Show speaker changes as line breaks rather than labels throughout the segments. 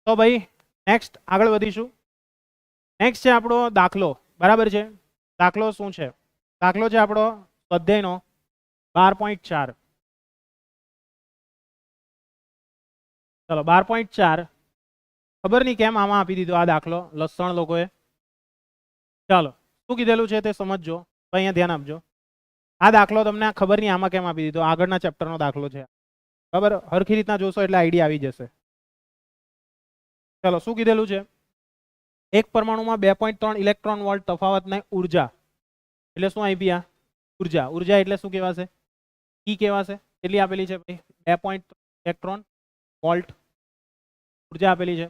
તો ભાઈ નેક્સ્ટ આગળ વધીશું. નેક્સ્ટ છે આપણો દાખલો, બરાબર છે. દાખલો શું છે? દાખલો છે આપણો સ્વાધ્યાયનો 12.4. ચલો 12.4. ખબર નહીં કેમ આમાં આપી દીધો આ દાખલો લસણ લોકોએ. ચાલો શું કીધેલું છે તે સમજજો, તો અહીંયા ધ્યાન આપજો. આ દાખલો તમને ખબર નહીં આમાં કેમ આપી દીધો, આગળના ચેપ્ટરનો દાખલો છે. બરાબર, હરખી રીતના જોશો એટલે આઈડિયા આવી જશે. ચલો શું કીધેલું છે? એક પરમાણુમાં 2.3 ઇલેક્ટ્રોન વોલ્ટ તફાવતને ઉર્જા, એટલે શું આપી આ ઉર્જા? ઉર્જા એટલે શું કહેવાશે? ઈ કહેવાશે. કેટલી આપેલી છે ભાઈ? 2.3 ઇલેક્ટ્રોન વોલ્ટ ઉર્જા આપેલી છે.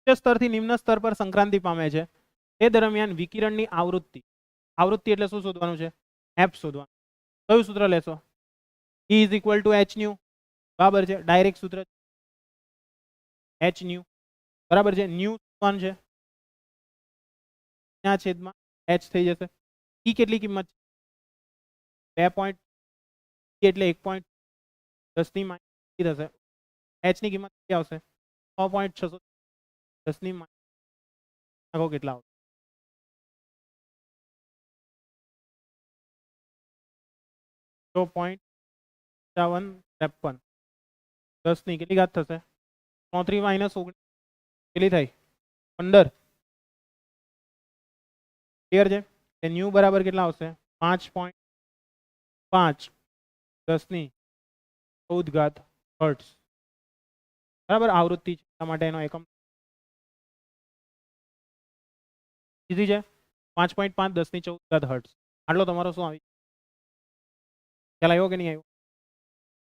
ઉચ્ચ સ્તરથી નિમ્ન સ્તર પર સંક્રાંતિ પામે છે તે દરમિયાન વિકિરણની આવૃત્તિ, આવૃત્તિ એટલે શું શોધવાનું છે? એફ શોધવાનું. કયું સૂત્ર લેશો? E is equal to H new, બરાબર છે. ડાયરેક્ટ સૂત્ર એચ ન્યુ, બરાબર છે. ન્યુ શોધવાનું છે, ના છેદમાં એચ થઈ જશે. ઈ કેટલી કિંમત છે? 2. એટલે 1.10 ની માઇનસ થશે. એચ ની કિંમત કેટલી આવશે? 6.610 ની માઇનસ નાખો કેટલા આવશે? 0.5553. 10 ની કેટલી ઘાત થશે? 33 માઇનસ 19 કેટલી થઈ? 15. ક્લિયર છે? એ ન્યુ બરાબર કેટલા આવશે? 5.5 10 ની 14 ઘાત હર્ટ્ઝ, બરાબર. આવૃત્તિ છે એટલા માટે એનો એકમ સીધી છે. 5.5 10 ની 14 ઘાત હર્ટ્ઝ. આટલો તમારો શું આવી ખ્યાલ આવ્યો કે નહીં આવ્યો?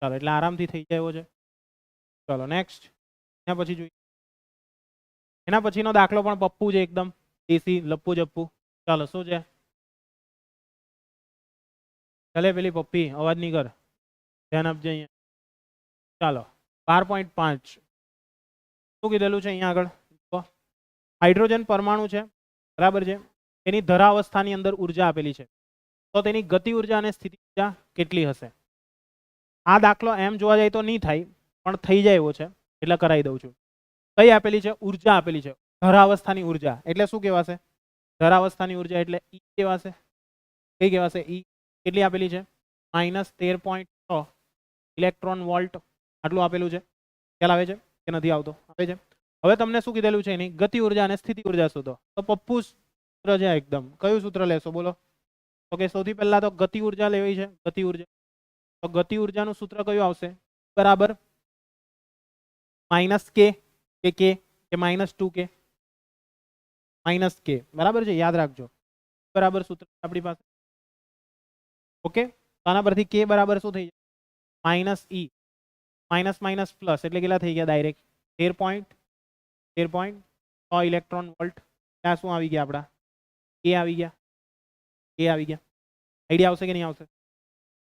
ચાલો એટલે આરામથી થઈ જાય એવો છે. ચાલો નેક્સ્ટ એના પછી જોઈએ. એના પછીનો દાખલો પણ પપ્પુ છે, એકદમ દેશી લપ્પુ જપ્પુ. ચાલો શું છે? ચાલે પેલી પપ્પી અવાજ નહીં કર, ધ્યાન આપજે અહીંયા. ચાલો 12.5 શું કીધેલું છે અહીંયા આગળ? હાઇડ્રોજન પરમાણુ છે, બરાબર છે. એની ધરાવસ્થાની અંદર ઉર્જા આપેલી છે, તો તેની ગતિ ઉર્જા અને સ્થિતિ ઉર્જા કેટલી હશે? આ દાખલો એમ જોવા જાય તો નહીં થાય, પણ થઈ જાય એવો છે એટલે કરાવી દઉં છું. કઈ આપેલી છે? ઉર્જા આપેલી છે. ધરાવસ્થાની ઉર્જા એટલે શું કહેવાશે? ધરાવસ્થાની ઉર્જા એટલે ઈ કહેવાશે. કઈ કહેવાશે? ઈ કેટલી આપેલી છે? -13.6 ઇલેક્ટ્રોન વોલ્ટ. આટલું આપેલું છે. ખ્યાલ આવે છે કે નથી આવતો? આવે છે. હવે તમને શું કીધેલું છે? એની ગતિ ઉર્જા અને સ્થિતિ ઉર્જા શોધો. તો પપ્પુ સૂત્ર છે એકદમ. કયું સૂત્ર લેશો બોલો? તો કે સૌથી પહેલા તો ગતિ ઉર્જા લેવી છે. ગતિ ઉર્જા, તો ગતિ ઉર્જાનું સૂત્ર કયું આવશે? બરાબર -k કે -2k, -k, બરાબર છે. યાદ રાખજો, બરાબર સૂત્ર આપણી પાસે. ઓકે, આના પરથી k બરાબર શું થઈ જાય? -e, માઇનસ માઇનસ પ્લસ એટલે કેટલા થઈ ગયા? Direct 13.6 electron volt. ત્યાં શું આવી ગયા આપણા? કે આવી ગયા, કે આવી ગયા. આઈડિયા આવશે કે નહીં આવશે?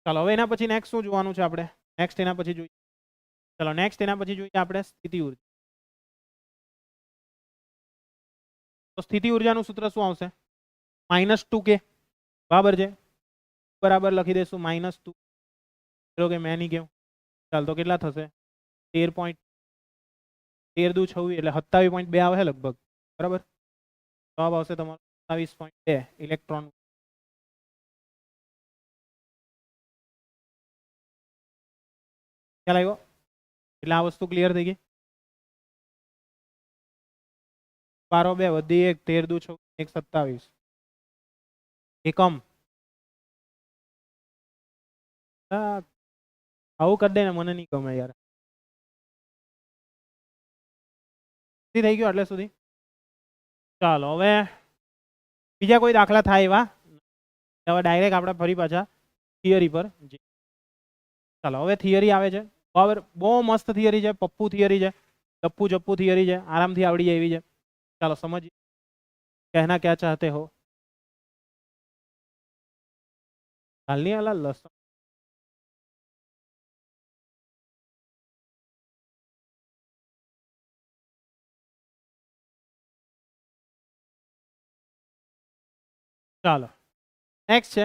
ચાલો હવે એના પછી નેક્સ્ટ શું જોવાનું છે આપણે? નેક્સ્ટ એના પછી જોઈએ. ચલો નેક્સ્ટ એના પછી જોઈએ આપણે સ્થિતિ ઉર્જા. તો સ્થિતિ ઉર્જાનું સૂત્ર શું આવશે? -2k, બરાબર છે. બરાબર લખી દઈશું -2. ચલો કે મેં નહીં કેવું. ચાલ તો કેટલા થશે? 13 દુ 26 એટલે 27.2 આવે છે લગભગ, બરાબર. જવાબ આવશે તમારો 27.2 ઇલેક્ટ્રોન. ખ્યાલ આવ્યો? એટલે આ વસ્તુ ક્લિયર થઈ ગઈ. 12 2 વધી 1 13 દુ 26 27 એકમ. આવું કરી દે ને, મને નહીં ગમે યાર. થઈ ગયું એટલે સુધી. ચાલો હવે બીજા કોઈ દાખલા થાય એવા? હવે ડાયરેક્ટ આપણે ફરી પાછા થિયરી પર. ચાલો હવે થિયરી આવે છે. બરાબર, બહુ મસ્ત થિયરી છે. પપ્પુ થિયરી છે, ટપ્પુ ચપ્પુ થિયરી છે. આરામથી આવડી જાય એવી છે. ચાલો સમજીએ કહેના ક્યાં ચાહતે હો. હાલની હાલ લસણ ચાલો નેક્સ્ટ છે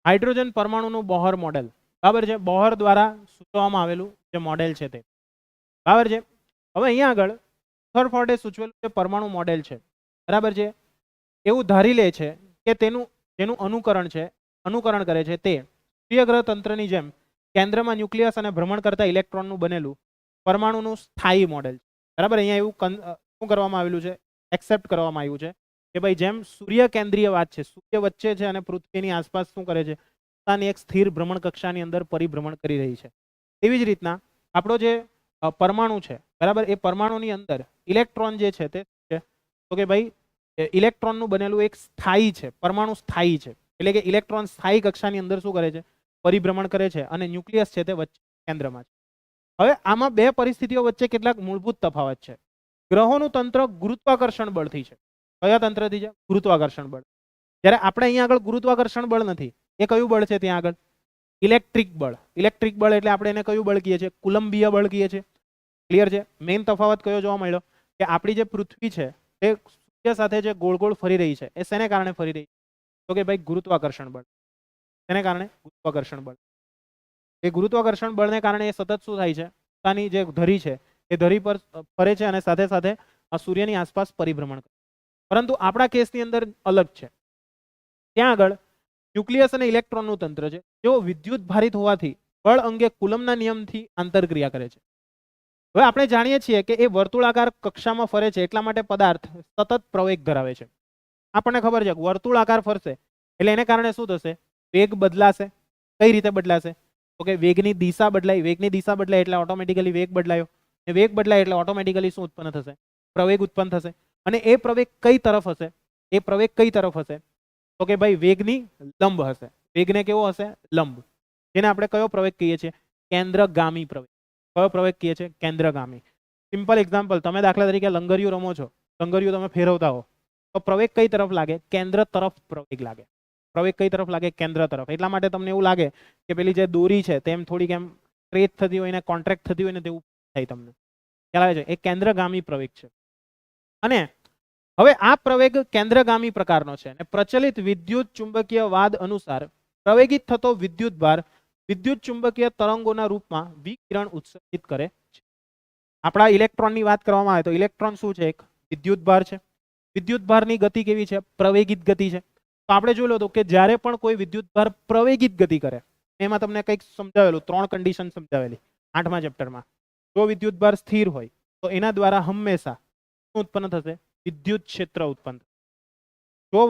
હાઇડ્રોજન પરમાણુનું બોહર મોડેલ. બરાબર છે. બોહર દ્વારા સૂચવવામાં આવેલું જે મોડેલ છે તે, બરાબર છે. હવે અહીંયા આગળ રધરફોર્ડે સૂચવેલું જે પરમાણુ મોડેલ છે, બરાબર છે, એવું ધારી લે છે કે જેનું અનુકરણ કરે છે તે સૂર્યગ્રહ તંત્રની જેમ કેન્દ્રમાં ન્યુક્લિયસ અને ભ્રમણ કરતા ઇલેક્ટ્રોનનું બનેલું પરમાણુનું સ્થાયી મોડેલ છે. બરાબર, અહીંયા એવું શું કરવામાં આવેલું છે, એક્સેપ્ટ કરવામાં આવ્યું છે કે ભાઈ જેમ સૂર્ય કેન્દ્રીયવાદ છે, સૂર્ય વચ્ચે છે અને પૃથ્વીની આસપાસ શું કરે છે, પોતાની એક સ્થિર ભ્રમણ કક્ષાની અંદર પરિભ્રમણ કરી રહી છે. એવી જ રીતના આપણો જે પરમાણુ છે, બરાબર, એ પરમાણુની અંદર ઇલેક્ટ્રોન જે છે તે છે તો કે ભાઈ ઇલેક્ટ્રોનનું બનેલું એક સ્થાયી છે, પરમાણુ સ્થાયી છે, એટલે કે ઇલેક્ટ્રોન સ્થાયી કક્ષાની અંદર શું કરે છે, પરિભ્રમણ કરે છે અને ન્યુક્લિયસ છે તે વચ્ચે કેન્દ્રમાં છે. હવે આમાં બે પરિસ્થિતિઓ વચ્ચે કેટલાક મૂળભૂત તફાવત છે. ગ્રહોનું તંત્ર ગુરુત્વાકર્ષણ બળથી છે. કયા તંત્રથી છે? ગુરુત્વાકર્ષણ બળ. જ્યારે આપણે અહીંયા આગળ ગુરુત્વાકર્ષણ બળ નથી. એ કયું બળ છે ત્યાં આગળ? ઇલેક્ટ્રિક બળ. ઇલેક્ટ્રિક બળ એટલે આપણે એને કયું બળ કહીએ છીએ? કુલંબીય બળ કહીએ છીએ. ક્લિયર છે? મેઇન તફાવત કયો જોવા મળ્યો કે આપણી જે પૃથ્વી છે તે સૂર્ય સાથે જે ગોળ ગોળ ફરી રહી છે, એ શેને કારણે ફરી રહી છે? તો કે ભાઈ ગુરુત્વાકર્ષણ બળ. શેને કારણે? ગુરુત્વાકર્ષણ બળ. એ ગુરુત્વાકર્ષણ બળને કારણે એ સતત શું થાય છે, પોતાની જે ધરી છે એ ધરી પર ફરે છે અને સાથે સાથે સૂર્યની આસપાસ પરિભ્રમણ કરે. પરંતુ આપણા કેસની અંદર અલગ છે. ત્યાં આગળ ન્યુક્લિયસ અને ઇલેક્ટ્રોનનું તંત્ર છે, જેઓ વિદ્યુત ભારિત હોવાથી બળ અંગે કુલમના નિયમથી આંતરક્રિયા કરે છે. હવે આપણે જાણીએ છીએ કે એ વર્તુળાકાર કક્ષામાં ફરે છે એટલા માટે પદાર્થ સતત પ્રવેગ ધરાવે છે. આપણને ખબર છે વર્તુળાકાર ફરશે એટલે એને કારણે શું થશે? વેગ બદલાશે. કઈ રીતે બદલાશે? તો કે વેગની દિશા બદલાય. વેગની દિશા બદલાય એટલે ઓટોમેટિકલી વેગ બદલાયો. અને વેગ બદલાય એટલે ઓટોમેટિકલી શું ઉત્પન્ન થશે? પ્રવેગ ઉત્પન્ન થશે. અને એ પ્રવેગ કઈ તરફ હશે? એ પ્રવેગ કઈ તરફ હશે? તો કે ભાઈ વેગની લંબ હશે. વેગને કેવો હશે? લંબ. જેને આપણે કયો પ્રવેગ કહીએ છીએ? કેન્દ્રગામી પ્રવેગ. કયો પ્રવેગ કહીએ છીએ? કેન્દ્રગામી. સિમ્પલ એક્ઝામ્પલ, તમે દાખલા તરીકે લંગરિયું રમો છો, લંગરિયું તમે ફેરવતા હો તો પ્રવેગ કઈ તરફ લાગે? કેન્દ્ર તરફ પ્રવેગ લાગે. પ્રવેગ કઈ તરફ લાગે? કેન્દ્ર તરફ. એટલા માટે તમને એવું લાગે કે પેલી જે દોરી છે તેમ થોડીક એમ સ્ટ્રેચ થતી હોય ને કોન્ટ્રેક્ટ થતી હોય ને તેવું થાય તમને. ખ્યાલ આવે છે? એ કેન્દ્રગામી પ્રવેગ છે. અને હવે આ પ્રવેગ કેન્દ્રગામી પ્રકારનો છે અને પ્રચલિત વિદ્યુત ચુંબકીય વાદ અનુસાર પ્રવેગિત થતો વિદ્યુત ભાર વિદ્યુત ચુંબકીય તરંગોના રૂપમાં વિકિરણ ઉત્સર્જિત કરે છે. આપણા ઇલેક્ટ્રોનની વાત કરવામાં આવે તો ઇલેક્ટ્રોન શું છે? એક વિદ્યુત ભાર છે. વિદ્યુત ભારની ગતિ કેવી છે? પ્રવેગિત ગતિ છે. તો આપણે જોઈ લો કે જ્યારે પણ કોઈ વિદ્યુત ભાર પ્રવેગિત ગતિ કરે, એમાં તમને કંઈક સમજાવેલું, 3 કન્ડિશન સમજાવેલી 8મા ચેપ્ટરમાં. જો વિદ્યુત ભાર સ્થિર હોય તો એના દ્વારા હંમેશા શું ઉત્પન્ન થશે? વિદ્યુત ક્ષેત્ર ઉત્પન્ન થશે. જો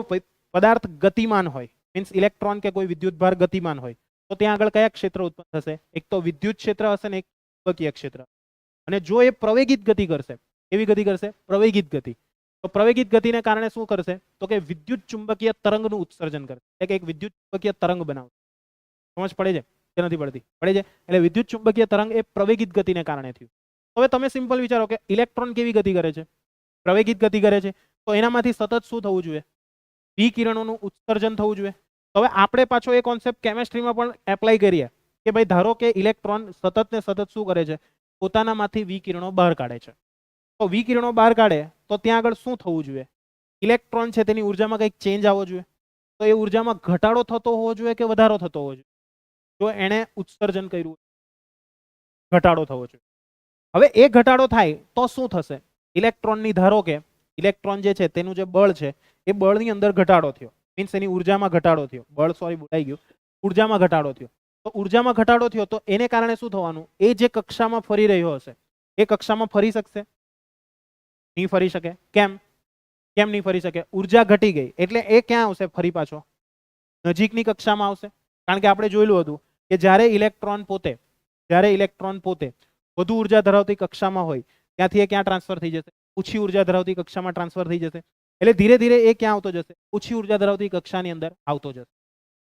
પદાર્થ ગતિમાન હોય, મીન્સ ઇલેક્ટ્રોન કે કોઈ વિદ્યુત ભાર ગતિમાન હોય, તો ત્યાં આગળ કયા ક્ષેત્ર ઉત્પન્ન થશે? એક તો વિદ્યુત ક્ષેત્ર હશે ને એક ચુંબકીય ક્ષેત્ર. અને જો એ પ્રવેગિત ગતિ કરશે, કેવી ગતિ કરશે? પ્રવેગિત ગતિ. તો પ્રવેગિત ગતિને કારણે શું કરશે? તો કે વિદ્યુત ચુંબકીય તરંગનું ઉત્સર્જન કરશે. એટલે કે એક વિદ્યુત ચુંબકીય તરંગ બનાવશે. સમજ પડે છે કે નથી પડતી? પડે છે. એટલે વિદ્યુત ચુંબકીય તરંગ એ પ્રવેગિત ગતિને કારણે થયું. હવે તમે સિમ્પલ વિચારો કે ઇલેક્ટ્રોન કેવી ગતિ કરે છે? પ્રવેગિત ગતિ કરે છે. તો એનામાંથી સતત શું થવું જોઈએ? વિકિરણોનું ઉત્સર્જન થવું જોઈએ. હવે આપણે પાછો એ કોન્સેપ્ટ કેમેસ્ટ્રીમાં પણ એપ્લાય કરીએ કે ભાઈ ધારો કે ઇલેક્ટ્રોન સતત ને સતત શું કરે છે? પોતાનામાંથી વિકિરણો બહાર કાઢે છે. તો વિકિરણો બહાર કાઢે તો ત્યાં આગળ શું થવું જોઈએ? ઇલેક્ટ્રોન છે તેની ઉર્જામાં કંઈક ચેન્જ આવવો જોઈએ. તો એ ઉર્જામાં ઘટાડો થતો હોવો જોઈએ કે વધારો થતો હોવો જોઈએ? જો એણે ઉત્સર્જન કર્યું, ઘટાડો થવો જોઈએ. હવે એ ઘટાડો થાય તો શું થશે? ઇલેક્ટ્રોનની ધારો કે ઇલેક્ટ્રોન જે છે તેનું જે બળ છે એ બળની અંદર ઘટાડો થયો, મીન્સ એની ઉર્જામાં ઘટાડો થયો. બળ સોરી બોલાઈ ગયું, ઉર્જામાં ઘટાડો થયો. તો ઉર્જામાં ઘટાડો થયો તો એને કારણે શું થવાનું? એ જે કક્ષામાં ફરી રહ્યો હશે એ કક્ષામાં ફરી શકશે? નહીં ફરી શકે. કેમ? કેમ નહીં ફરી શકે? ઉર્જા ઘટી ગઈ એટલે એ ક્યાં આવશે? ફરી પાછો નજીકની કક્ષામાં આવશે. કારણ કે આપણે જોયેલું હતું કે જ્યારે ઇલેક્ટ્રોન પોતે વધુ ઉર્જા ધરાવતી કક્ષામાં હોય ત્યાંથી એ ક્યાં ટ્રાન્સફર થઈ જશે? ઓછી ઉર્જા ધરાવતી કક્ષામાં ટ્રાન્સફર થઈ જશે. એટલે ધીરે ધીરે એ ક્યાં આવતો જશે? ઓછી ઉર્જા ધરાવતી કક્ષાની અંદર આવતો જશે.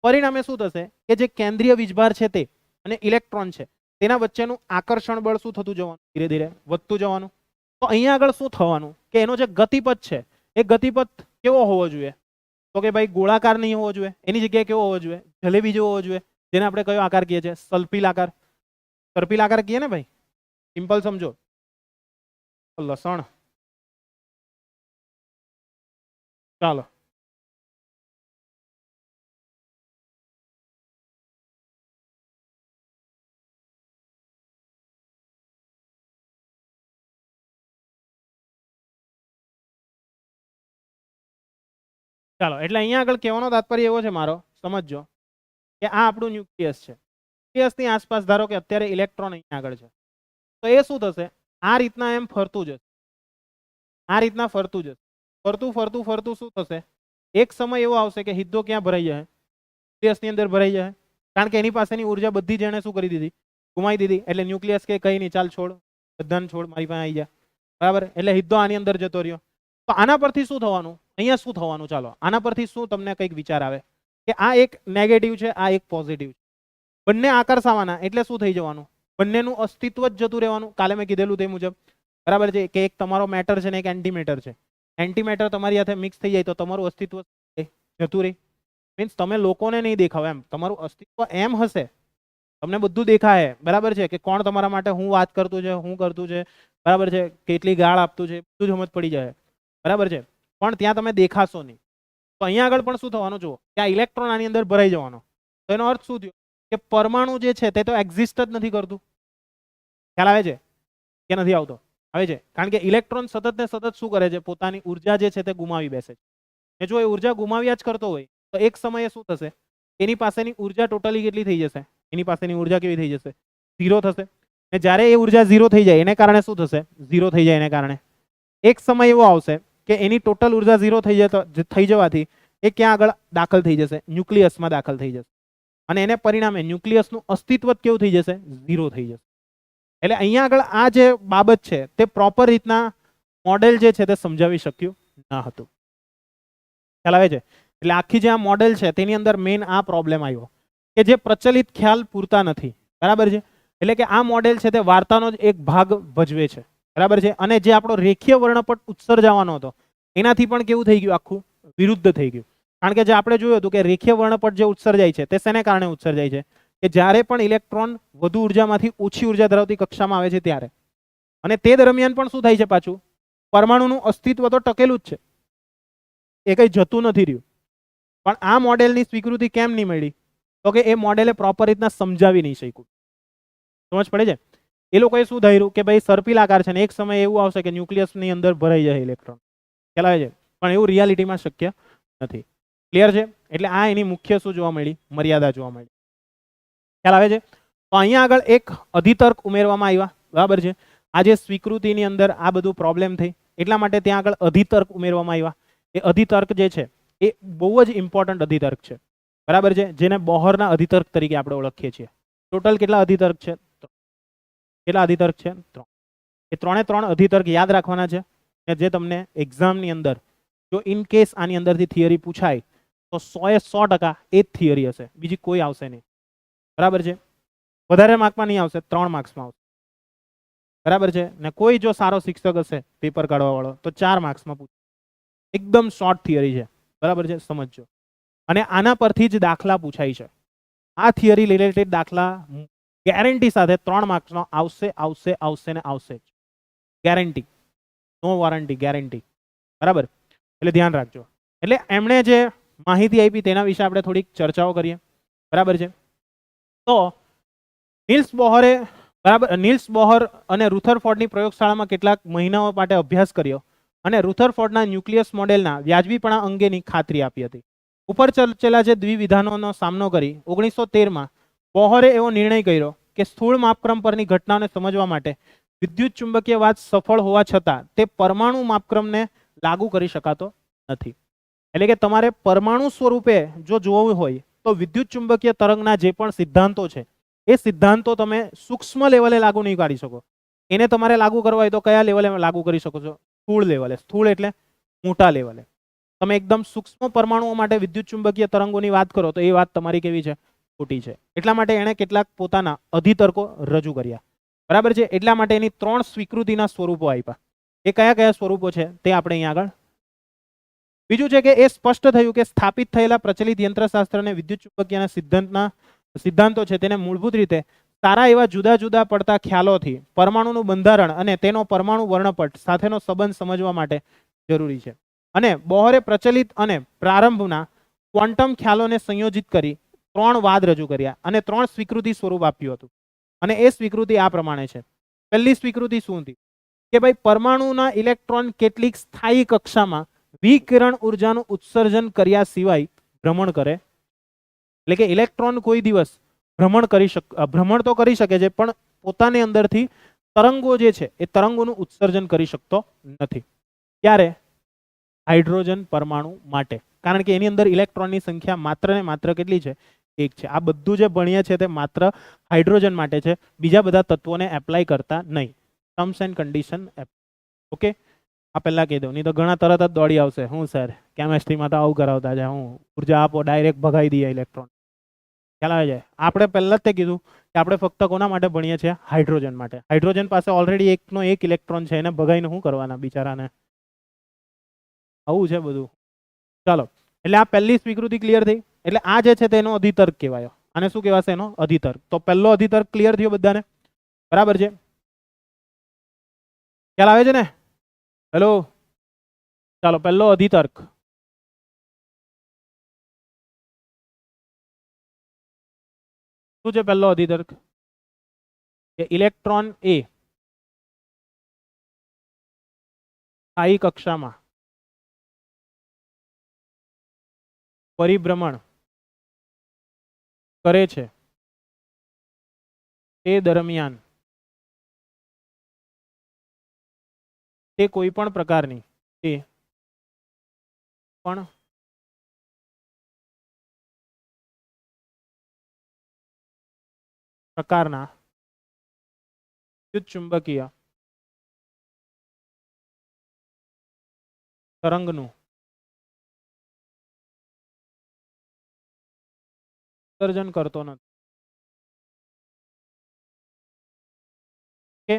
પરિણામે શું થશે કે જે કેન્દ્રીય વીજભાર છે તે અને ઇલેક્ટ્રોન છે તેના વચ્ચેનું આકર્ષણ બળ શું થતું જવાનું? ધીરે ધીરે વધતું જવાનું. તો અહીંયા આગળ શું થવાનું કે એનો જે ગતિપથ છે એ ગતિપથ કેવો હોવો જોઈએ? તો કે ભાઈ ગોળાકાર નહીં હોવો જોઈએ. એની જગ્યાએ કેવો હોવો જોઈએ? જલેબી જેવો હોવો જોઈએ. જેને આપણે કયો આકાર કહીએ છીએ? સર્પિલ આકાર. સર્પિલ આકાર કહીએ ને ભાઈ. સિમ્પલ સમજો. લસણ. ચાલો. ચાલો, એટલે અહીંયા આગળ કહેવાનો તાત્પર્ય એવો છે મારો, સમજજો કે આ આપણું ન્યુક્લિયસ છે. ન્યુક્લિયસની આસપાસ ધારો કે અત્યારે ઇલેક્ટ્રોન અહીંયા આગળ છે, તો એ શું થશે, આ રીતના એમ ફરતું જશે, આ રીતના ફરતું જશે, ફરતું ફરતું ફરતું શું થશે, એક સમય એવો આવશે કે સીધો ક્યાં ભરાઈ જાય, ન્યુક્લિયસની અંદર ભરાઈ જાય, કારણ કે એની પાસેની ઉર્જા બધી જ એને શું કરી દીધી, ગુમાવી દીધી. એટલે ન્યુક્લિયસ કે કઈ નહીં, ચાલ છોડ, બધાને છોડ, મારી પાસે આવી જાય, બરાબર. એટલે સીધો આની અંદર જતો રહ્યો. તો આના પરથી શું થવાનું, અહીંયા શું થવાનું, ચાલો આના પરથી શું તમને કંઈક વિચાર આવે કે આ એક નેગેટિવ છે, આ એક પોઝિટિવ છે, બંને આકર્ષાવાના, એટલે શું થઈ જવાનું, બંનેનું અસ્તિત્વ જ જતું રહેવાનું. કાલે મેં કીધેલું તે મુજબ, બરાબર છે, કે એક તમારો મેટર છે ને એક એન્ટીમેટર છે. એન્ટીમેટર તમારી સાથે મિક્સ થઈ જાય તો તમારું અસ્તિત્વ જતું રહે. મીન્સ તમે લોકોને નહીં દેખાવ, એમ તમારું અસ્તિત્વ એમ હશે, તમને બધું દેખાય, બરાબર છે, કે કોણ તમારા માટે હું વાત કરતું છે, હું કરતું છે, બરાબર છે, કેટલી ગાળ આપતું છે, બધું સમજ પડી જાય, બરાબર છે, પણ ત્યાં તમે દેખાશો નહીં. તો અહીંયા આગળ પણ શું થવાનું, જુઓ કે આ ઇલેક્ટ્રોન આની અંદર ભરાઈ જવાનો. તો એનો અર્થ શું થયો કે પરમાણુ જે છે તે તો એક્ઝિસ્ટ જ નથી કરતું. ખ્યાલ આવે છે કે નથી આવતો? આવે છે. કારણ કે ઇલેક્ટ્રોન સતત ને સતત શું કરે છે, પોતાની ઉર્જા જે છે તે ગુમાવી બેસે છે. જો એ ઉર્જા ગુમાવ્યા જ કરતો હોય તો એક સમયે શું થશે, એની પાસેની ઉર્જા ટોટલી કેટલી થઈ જશે, એની પાસેની ઉર્જા કેવી થઈ જશે, 0 થશે. અને જ્યારે એ ઉર્જા 0 થઈ જાય એને કારણે શું થશે, 0 થઈ જાય એને કારણે એક સમય એવો આવશે કે એની ટોટલ ઉર્જા 0 થઈ જવાથી એ ક્યાં આગળ દાખલ થઈ જશે, ન્યુક્લિયસમાં દાખલ થઈ જશે. અને એને પરિણામે ન્યુક્લિયસનું અસ્તિત્વ કેવું થઈ જશે, 0 થઈ જશે. એટલે અહીંયા આગળ આ જે બાબત છે તે પ્રોપર રીતના મોડેલ જે છે તે સમજાવી શક્યું ન હતું. ખ્યાલ આવે છે? એટલે આખી જે આ મોડેલ છે તેની અંદર મેઇન આ પ્રોબ્લેમ આવ્યો કે જે પ્રચલિત ખ્યાલ પૂરતા નથી, બરાબર છે. એટલે કે આ મોડેલ છે તે વાર્તાનો જ એક ભાગ ભજવે છે, બરાબર છે. અને જે આપણો રેખીય વર્ણપટ ઉત્સર્જાવાનો હતો એનાથી પણ કેવું થઈ ગયું, આખું વિરુદ્ધ થઈ ગયું. કારણ કે જે આપણે જોયું હતું કે રેખીય વર્ણપટ જે ઉત્સર્જાય છે તે શેને કારણે ઉત્સર્જાય છે, કે જ્યારે પણ ઇલેક્ટ્રોન વધુ ઉર્જામાંથી ઓછી ઉર્જા ધરાવતી કક્ષામાં આવે છે ત્યારે, અને તે દરમિયાન પણ શું થાય છે, પાછું પરમાણુનું અસ્તિત્વ તો ટકેલું જ છે, એ કંઈ જતું નથી રહ્યું. પણ આ મોડેલની સ્વીકૃતિ કેમ નહીં મળી, તો કે એ મોડેલે પ્રોપર રીતના સમજાવી નહીં શક્યું. સમજ પડે છે? એ લોકોએ શું ધાર્યું કે ભાઈ સર્પિલ આકાર છે ને એક સમય એવું આવશે કે ન્યુક્લિયસની અંદર ભરાઈ જાય ઇલેક્ટ્રોન, ખ્યાલ આવે છે? પણ એવું રિયાલિટીમાં શક્ય નથી. ક્લિયર છે? એટલે આ એની મુખ્ય શું જોવા મળી, મર્યાદા જોવા મળી. ખ્યાલ આવે છે? તો અહીંયા આગળ એક અધિતર્ક ઉમેરવામાં આવ્યા, બરાબર છે. આજે સ્વીકૃતિની અંદર આ બધું પ્રોબ્લેમ થઈ એટલા માટે ત્યાં આગળ અધિતર્ક ઉમેરવામાં આવ્યા. એ અધિતર્ક જે છે એ બહુ જ ઇમ્પોર્ટન્ટ અધિતર્ક છે, બરાબર છે, જેને બોહરના અધિતર્ક તરીકે આપણે ઓળખીએ છીએ. ટોટલ કેટલા અધિતર્ક છે, કેટલા અધિતર્ક છે, 3. એ 3 અધિતર્ક યાદ રાખવાના છે. જે તમને એક્ઝામની અંદર જો ઇન કેસ આની અંદરથી થિયરી પૂછાય તો 100% એ જ થિયરી હશે, બીજી કોઈ આવશે નહીં, બરાબર છે. વધારે માર્કમાં નહીં આવશે, 3 માર્ક્સમાં આવશે, બરાબર છે. ને કોઈ જો સારો શિક્ષક હશે પેપર કાઢવા વાળો તો 4 માર્ક્સમાં પૂછે. એકદમ શોર્ટ થિયરી છે, બરાબર છે, સમજજો. અને આના પરથી જ દાખલા પૂછાય છે. આ થિયરી રિલેટેડ દાખલા ગેરંટી સાથે 3 માર્ક્સનો આવશે, આવશે, આવશે ને આવશે જ, ગેરંટી, નો વોરંટી, ગેરંટી, બરાબર. એટલે ધ્યાન રાખજો. એટલે એમણે જે માહિતી આપી તેના વિશે આપણે થોડીક ચર્ચાઓ કરીએ, બરાબર છે. તો નીલ્સ બોહરે, બરાબર, નીલ્સ બોહર અને રુથરફોર્ડની પ્રયોગશાળામાં કેટલાક મહિનાઓ માટે અભ્યાસ કર્યો અને રુથરફોર્ડના ન્યુક્લિયસ મોડેલના વ્યાજબીપણા અંગેની ખાતરી આપી હતી. ઉપર ચર્ચેલા જે દ્વિવિધાનોનો સામનો કરી 1913માં બોહરે એવો નિર્ણય કર્યો કે સ્થૂળ માપક્રમ પરની ઘટનાઓને સમજવા માટે વિદ્યુત ચુંબકીયવાદ સફળ હોવા છતાં તે પરમાણુ માપક્રમને લાગુ કરી શકાતો નથી. એટલે કે તમારે પરમાણુ સ્વરૂપે જો જોવું હોય તો વિદ્યુત ચુંબકીય તરંગના જે પણ સિદ્ધાંતો છે એ સિદ્ધાંતો તમે સૂક્ષ્મ લેવલે લાગુ નહીં કરી શકો. એને તમારે લાગુ કરવા હોય તો કયા લેવલે લાગુ કરી શકો છો? સ્થૂળ લેવલે. સ્થૂળ એટલે મોટા લેવલે. તમે એકદમ સૂક્ષ્મ પરમાણુઓ માટે વિદ્યુત ચુંબકીય તરંગોની વાત કરો તો એ વાત તમારી કેવી છે? ખોટી છે. એટલા માટે એણે કેટલાક પોતાના અધિતર્કો રજૂ કર્યા, બરાબર છે. એટલા માટે એની 3 સ્વીકૃતિના સ્વરૂપો આપ્યા. એ કયા કયા સ્વરૂપો છે તે આપણે અહીંયા આગળ. બીજું છે કે એ સ્પષ્ટ થયું કે સ્થાપિત થયેલા પ્રચલિત યંત્રશાસ્ત્ર અને વિદ્યુત ચુંબકીયના સિદ્ધાંતો છે તેને મૂળભૂત રીતે સારા એવા જુદા જુદા પડતા ખ્યાલોથી પરમાણુનું બંધારણ અને તેનો પરમાણુ વર્ણપટ સાથેનો સંબંધ સમજવા માટે જરૂરી છે. અને બોહરે પ્રચલિત અને પ્રારંભના ક્વોન્ટમ ખ્યાલોને સંયોજિત કરી 3 વાદ રજૂ કર્યા અને 3 સ્વીકૃતિ સ્વરૂપ આપ્યું હતું. અને એ સ્વીકૃતિ આ પ્રમાણે છે. પહેલી સ્વીકૃતિ શું હતી કે ભાઈ પરમાણુના ઇલેક્ટ્રોન કેટલીક સ્થાયી કક્ષામાં વિકિરણ ઉર્જાનું ઉત્સર્જન કર્યા સિવાય ભ્રમણ કરે, એટલે કે ઇલેક્ટ્રોન કોઈ દિવસ ભ્રમણ તો કરી શકે છે પણ પોતાની અંદરથી તરંગો જે છે એ તરંગોનું ઉત્સર્જન કરી શકતો નથી. ત્યારે હાઇડ્રોજન પરમાણુ માટે, કારણ કે એની અંદર ઇલેક્ટ્રોનની સંખ્યા માત્ર ને માત્ર કેટલી છે? એક છે. આ બધું જે ભણીએ છે તે માત્ર હાઇડ્રોજન માટે છે, બીજા બધા તત્વોને એપ્લાય કરતા નહીં. Terms and condition. ઓકે, આ પહેલા કહી દઉં, નહીં તો ઘણા તરત જ દોડી આવશે, હું સર કેમેસ્ટ્રીમાં તો આવું કરાવતા છે, હું ઉર્જા આપો ડાયરેક્ટ ભગાઈ દઈએ ઇલેક્ટ્રોન. ખ્યાલ આવે છે? આપણે પહેલા જ તે કીધું કે આપણે ફક્ત કોના માટે ભણીએ છીએ? હાઇડ્રોજન માટે. હાઇડ્રોજન પાસે ઓલરેડી એકનો એક ઇલેક્ટ્રોન છે, એને ભગાઈને શું કરવાના બિચારાને? આવું છે બધું. ચાલો, એટલે આ પહેલી સ્વીકૃતિ ક્લિયર થઈ. એટલે આ જે છે તેનો અધિતર્ક કહેવાય. આને શું કહેવાશે? એનો અધિતર્ક. તો પહેલો અધિતર્ક ક્લિયર થયો બધાને? બરાબર છે? ખ્યાલ આવે છે ને? હેલો, ચાલો પહેલો અધિતર્ક. શું છે પહેલો અધિતર્ક? કે ઇલેક્ટ્રોન એ સ્થાયી કક્ષામાં પરિભ્રમણ કરે છે તે દરમિયાન તે કોઈ પણ પ્રકારની વિદ્યુતચુંબકીય તરંગનું ઉત્સર્જન કરતો નથી. ઓકે,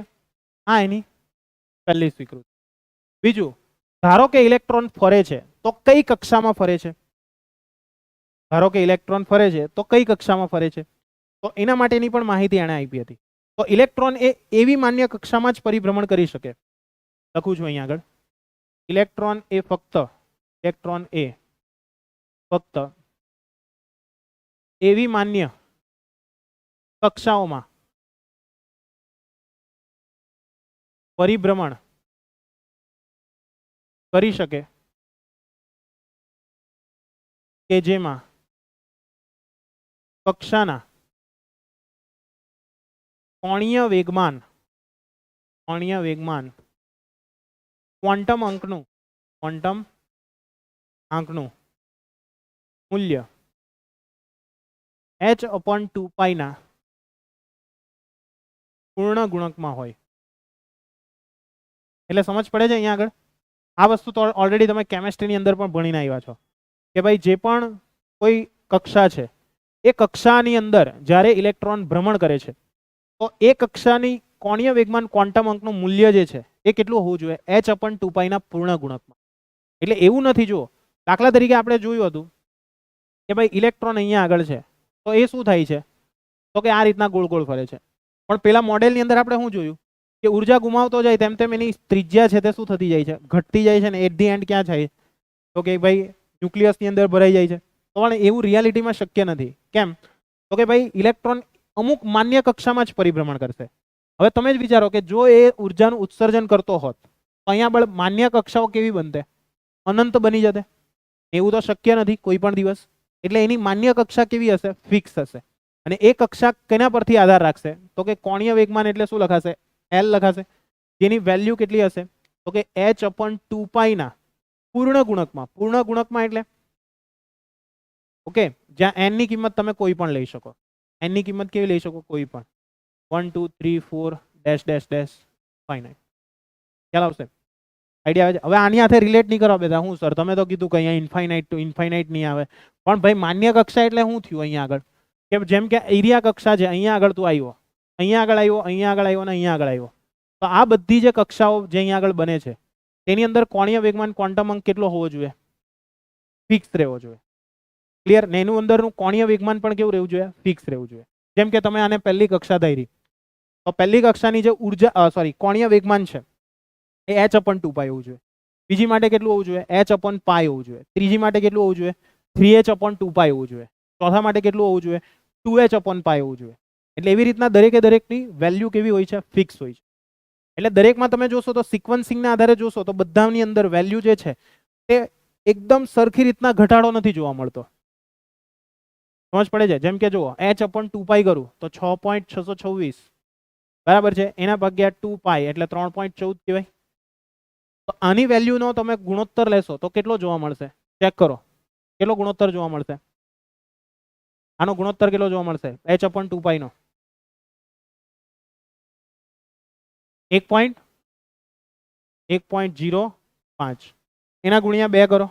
આ એની પહેલી સ્વીકૃતિ. બીજું, ધારો કે ઇલેક્ટ્રોન ફરે છે તો કઈ કક્ષામાં ફરે છે? ધારો કે ઇલેક્ટ્રોન ફરે છે તો કઈ કક્ષામાં ફરે છે? તો એના માટેની પણ માહિતી એણે આપી હતી. તો ઇલેક્ટ્રોન એ એવી માન્ય કક્ષામાં જ પરિભ્રમણ કરી શકે. લખું છું અહીંયા આગળ, ઇલેક્ટ્રોન એ ફક્ત એવી માન્ય કક્ષાઓમાં પરિભ્રમણ કરી શકે કે જેમાં કક્ષાના કોણીય વેગમાન ક્વોન્ટમ આંકનું મૂલ્ય h/2π ના પૂર્ણ ગુણકમાં હોય. એટલે સમજ પડે છે અહીંયા આગળ? આ વસ્તુ તો ઓલરેડી તમે કેમેસ્ટ્રીની અંદર પણ ભણીને આવ્યા છો કે ભાઈ જે પણ કોઈ કક્ષા છે એ કક્ષાની અંદર જ્યારે ઇલેક્ટ્રોન ભ્રમણ કરે છે તો એ કક્ષાની કોણીય વેગમાન ક્વોન્ટમ અંકનું મૂલ્ય જે છે એ કેટલું હોવું જોઈએ? h/2π ના પૂર્ણ ગુણકમાં. એટલે એવું નથી, જુઓ દાખલા તરીકે આપણે જોયું હતું કે ભાઈ ઇલેક્ટ્રોન અહીંયા આગળ છે તો એ શું થાય છે? તો કે આ રીતના ગોળ ગોળ ફરે છે. પણ પેલા મોડેલની અંદર આપણે શું જોયું કે ઉર્જા ગુમાવતો જાય તેમ તેમ એની ત્રિજ્યા છે તે શું થતી જાય છે? ઘટતી જાય છે. ને એટ ધી એન્ડ ક્યાં થાય? તો કે ભાઈ ન્યુક્લિયસની અંદર ભરાઈ જાય છે. પણ એવું રિયાલિટીમાં શક્ય નથી. કેમ? તો કે ભાઈ ઇલેક્ટ્રોન અમુક માન્ય કક્ષામાં જ પરિભ્રમણ કરશે. હવે તમે જ વિચારો કે જો એ ઉર્જાનું ઉત્સર્જન કરતો હોત તો અહીંયા માન્ય કક્ષાઓ કેવી બનતે? અનંત બની જતે. એવું તો શક્ય નથી કોઈ પણ દિવસ. એટલે એની માન્ય કક્ષા કેવી હશે? ફિક્સ હશે. અને એ કક્ષા કેના પરથી આધાર રાખશે? તો કે કોણીય વેગમાન એટલે શું લખાશે? L લખાશે. જેની વેલ્યુ કેટલી હશે? તો કે h/2π ના પૂર્ણ ગુણકમાં એટલે ઓકે, જ્યાં n ની કિંમત તમે કોઈ પણ લઈ શકો. n ની કિંમત કેવી લઈ શકો? કોઈ પણ. 1 2 3 4 ડેશ ડેશ ડેશ ફાઇનાઇટ. ખ્યાલ આવશે? આઈડિયા આવે છે? હવે આની સાથે રિલેટ નહીં કરવા બેટા. હું સર તમે તો કીધું કે અહીંયા ઇન્ફાઇનાઇટ ટુ ઇન્ફાઇનાઇટ નહીં આવે. પણ ભાઈ માન્ય કક્ષા એટલે શું થયું અહીંયા આગળ? કે જેમ કે એરિયા કક્ષા છે, અહીંયા આગળ તું આવ્યો, અહીંયા આગળ આવ્યો, અહીંયા આગળ આવ્યો અને અહીંયા આગળ આવ્યો. તો આ બધી જે કક્ષાઓ જે અહીંયા આગળ બને છે તેની અંદર કોણીય વેગમાન ક્વોન્ટમ અંક કેટલો હોવો જોઈએ? ફિક્સ રહેવો જોઈએ. ક્લિયર? ને એનું અંદરનું કોણીય વેગમાન પણ કેવું રહેવું જોઈએ? ફિક્સ રહેવું જોઈએ. જેમ કે તમે આને પહેલી કક્ષા ધારી તો પહેલી કક્ષાની જે કોણીય વેગમાન છે એ h/2π હોવું જોઈએ. બીજી માટે કેટલું હોવું જોઈએ? h/π હોવું જોઈએ. ત્રીજી માટે કેટલું હોવું જોઈએ? 3h/2π હોવું જોઈએ. ચોથા માટે કેટલું હોવું જોઈએ? 2h/π હોવું જોઈએ. એટલે એવી રીતના દરેકે દરેકની વેલ્યુ કેવી હોય છે? ફિક્સ હોય છે. એટલે દરેકમાં તમે જોશો તો સિક્વન્સિંગના આધારે જોશો તો બધાની અંદર વેલ્યુ જે છે તે એકદમ સરખી રીતના ઘટાડો નથી જોવા મળતો. સમજ પડે છે? જેમ કે જુઓ h/2π કરું તો 6.626 બરાબર છે, એના ભાગ્યા 2π એટલે 3.14 કહેવાય. તો આની વેલ્યુનો તમે ગુણોત્તર લેશો તો કેટલો જોવા મળશે? ચેક કરો કેટલો ગુણોત્તર જોવા મળશે. આનો ગુણોત્તર કેટલો જોવા મળશે h/2π નો? 1.05. એના ગુણ્યા 2 કરો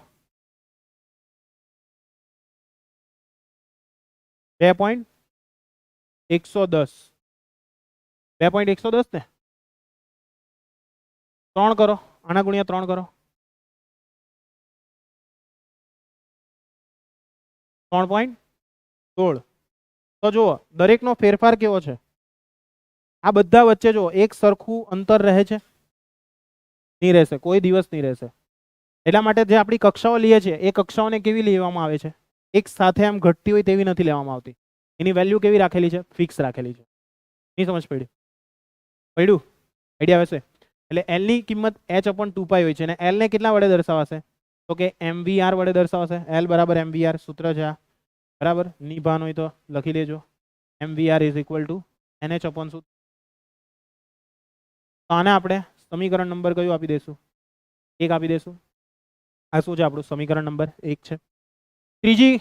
2.110. 2.110 ને 3 કરો, આના ગુણ્યા 3 કરો 3.16. તો જુઓ દરેકનો ફેરફાર કેવો છે. આ બધા વચ્ચે જો એક સરખું અંતર રહે છે? નહીં રહેશે, કોઈ દિવસ નહીં રહેશે. એટલા માટે જે આપણી કક્ષાઓ લઈએ છીએ એ કક્ષાઓને કેવી લેવામાં આવે છે? એક સાથે આમ ઘટતી હોય તેવી નથી લેવામાં આવતી. એની વેલ્યુ કેવી રાખેલી છે? ફિક્સ રાખેલી છે. નહીં સમજ પડી? પડ્યું? આઈડિયા આવે છે? એટલે એલ ની કિંમત h/2π હોય છે અને એલ ને કેટલા વડે દર્શાવાશે? તો કે mvr વડે દર્શાવાશે. l બરાબર mvr સૂત્ર છે આ, બરાબર. ની ભાન હોય તો લખી લેજો. mvr is equal to nh/. તો આને આપણે સમીકરણ નંબર કયું આપી દઈશું? 1 આપી દઈશું. આ શું છે? આપણું સમીકરણ નંબર 1 છે. ત્રીજી